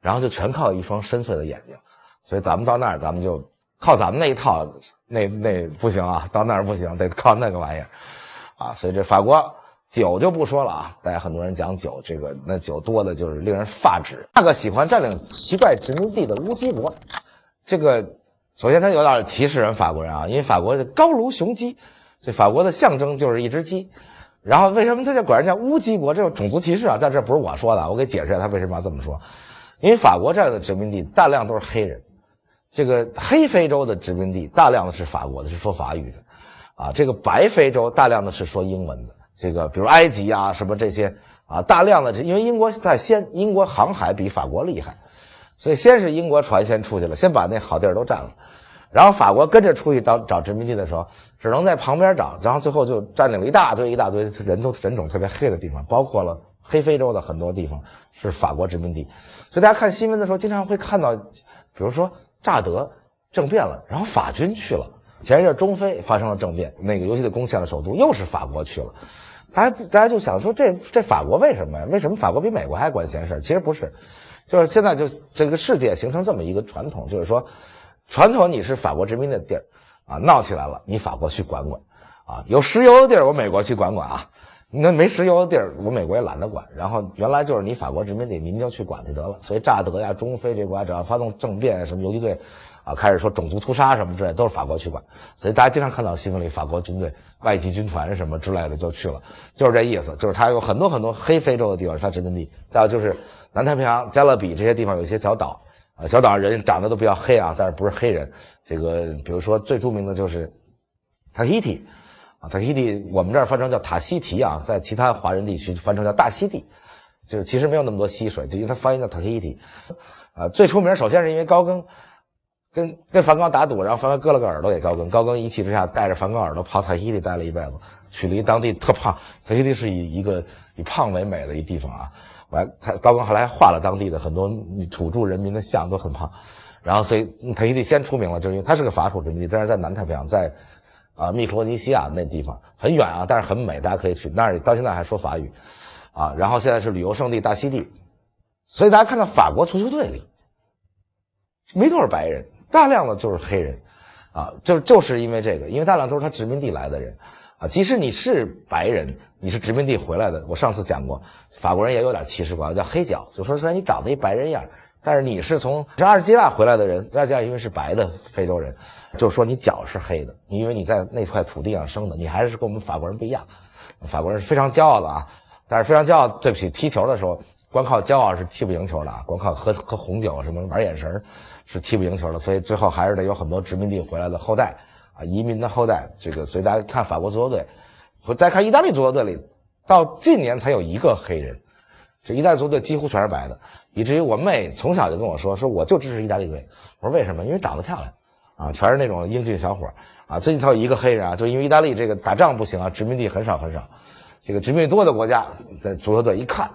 然后就全靠一双深邃的眼睛。所以咱们到那儿咱们就靠咱们那一套，那不行到那儿不行，得靠那个玩意儿所以这法国酒就不说了大家很多人讲酒，那酒多的就是令人发指。那个喜欢占领奇怪殖民地的乌鸡国，这个首先他有点歧视人法国人因为法国是高卢雄鸡，这法国的象征就是一只鸡，然后为什么他就管人叫乌鸡国？这是种族歧视但这不是我说的，我给解释一下他为什么要这么说。因为法国这样的殖民地大量都是黑人，这个黑非洲的殖民地大量的是法国的，是说法语的这个白非洲大量的是说英文的，这个比如埃及什么这些大量的因为英国航海比法国厉害，所以先是英国船先出去了，先把那好地儿都占了，然后法国跟着出去找殖民地的时候只能在旁边找，然后最后就占领了一大堆人种特别黑的地方，包括了黑非洲的很多地方是法国殖民地。所以大家看新闻的时候经常会看到，比如说乍得政变了，然后法军去了，前一阵中非发生了政变，那个尤其的攻陷了首都，又是法国去了。大家就想说这法国为什么呀？为什么法国比美国还管闲事？其实不是，就是现在就这个世界形成这么一个传统，就是说传统你是法国殖民的地儿闹起来了，你法国去管有石油的地儿我美国去管那没石油的地儿，我美国也懒得管。然后原来就是你法国殖民地，您就去管就得了。所以乍得呀、中非这国家只要发动政变，什么游击队啊，开始说种族屠杀什么之类，都是法国去管。所以大家经常看到新闻里法国军队、外籍军团什么之类的就去了，就是这意思。就是它有很多很多黑非洲的地方是它殖民地。再有就是南太平洋、加勒比这些地方有一些小岛啊，小岛上人长得都比较黑啊，但是不是黑人。这个比如说最著名的就是塔希提。塔希提我们这儿翻成叫塔希提啊，在其他华人地区翻成叫大溪地，就是其实没有那么多溪水，就因为它发音叫塔希提。最出名首先是因为高更跟梵高打赌，然后梵高割了个耳朵给高更，高更一气之下带着梵高耳朵跑塔希提待了一辈子，娶了一当地特胖，塔希提是以胖为美的一地方啊。高更后来画了当地的很多土著人民的像都很胖，然后所以塔希提先出名了，就是因为它是个法属殖民地，但是在南太平洋，在密克罗尼西亚那地方很远啊，但是很美，大家可以去那儿，到现在还说法语啊。然后现在是旅游胜地大溪地，所以大家看到法国足球队里没多少白人，大量的就是黑人啊，就是因为这个，因为大量都是他殖民地来的人啊。即使你是白人，你是殖民地回来的，我上次讲过，法国人也有点歧视过，叫黑脚，就说虽然你长得一白人样，但是你是从阿尔及利亚回来的人，阿尔及利亚因为是白的非洲人，就是说你脚是黑的，因为你在那块土地上生的，你还是跟我们法国人不一样。法国人是非常骄傲的啊，但是非常骄傲，对不起，踢球的时候光靠骄傲是踢不赢球的啊，光靠喝红酒什么玩眼神是踢不赢球的，所以最后还是得有很多殖民地回来的后代啊，移民的后代。这个所以大家看法国足球队，再看意大利足球队里，到近年才有一个黑人，这意大利足球队几乎全是白的，以至于我妹从小就跟我说我就支持意大利队。我说为什么？因为长得漂亮啊，全是那种英俊小伙啊。最近才有一个黑人啊，就因为意大利这个打仗不行啊，殖民地很少，这个殖民地多的国家在足球队一看，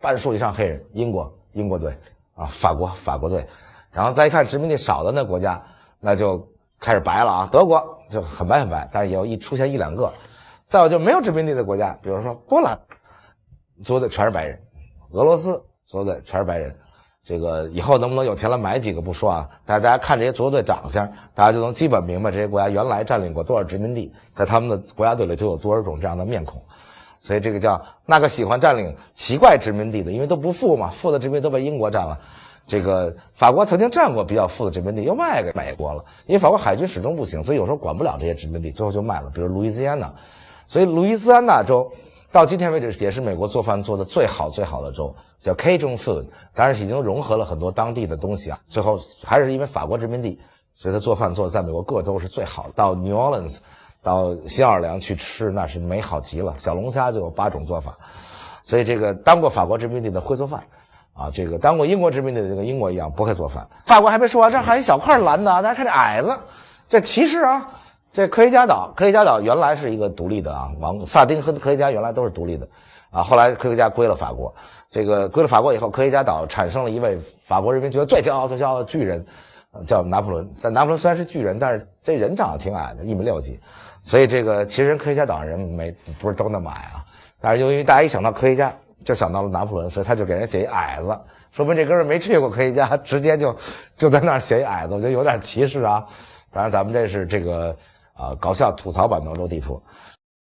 半数以上黑人，英国队啊，法国队，然后再一看殖民地少的那国家，那就开始白了啊，德国就很白，但是也有出现一两个。再有就没有殖民地的国家，比如说波兰足球队全是白人，俄罗斯足球队全是白人。这个以后能不能有钱了买几个不说啊，但是大家看这些足球队长相，大家就能基本明白这些国家原来占领过多少殖民地，在他们的国家队里就有多少种这样的面孔。所以这个叫那个喜欢占领奇怪殖民地的，因为都不富嘛，富的殖民地都被英国占了。这个法国曾经占过比较富的殖民地，又卖给美国了，因为法国海军始终不行，所以有时候管不了这些殖民地，最后就卖了，比如路易斯安那。所以路易斯安那州到今天为止也是美国做饭做的最好的州，叫 Cajun food， 当然是已经融合了很多当地的东西啊。最后还是因为法国殖民地，所以他做饭做的在美国各州是最好的。到 New Orleans 到新奥尔良去吃，那是美好极了，小龙虾就有8种做法。所以这个当过法国殖民地的会做饭啊，这个当过英国殖民地的这个英国一样不会做饭。法国还没说完，这还有一小块蓝的啊，大家看这矮子，这歧视啊。这科西嘉岛原来是一个独立的啊，萨丁和科西嘉原来都是独立的啊，后来科西嘉归了法国。这个归了法国以后，科西嘉岛产生了一位法国人民觉得最骄傲的巨人，叫拿破仑。但拿破仑虽然是巨人，但是这人长得挺矮的，1.6米几，所以这个其实科西嘉岛人不是都那么矮啊，但是由于大家一想到科西嘉就想到了拿破仑，所以他就给人写一矮子，说明这哥们没去过科西嘉，直接就在那儿写一矮子，我觉得有点歧视啊。当然咱们这是这个搞笑吐槽版的欧洲地图。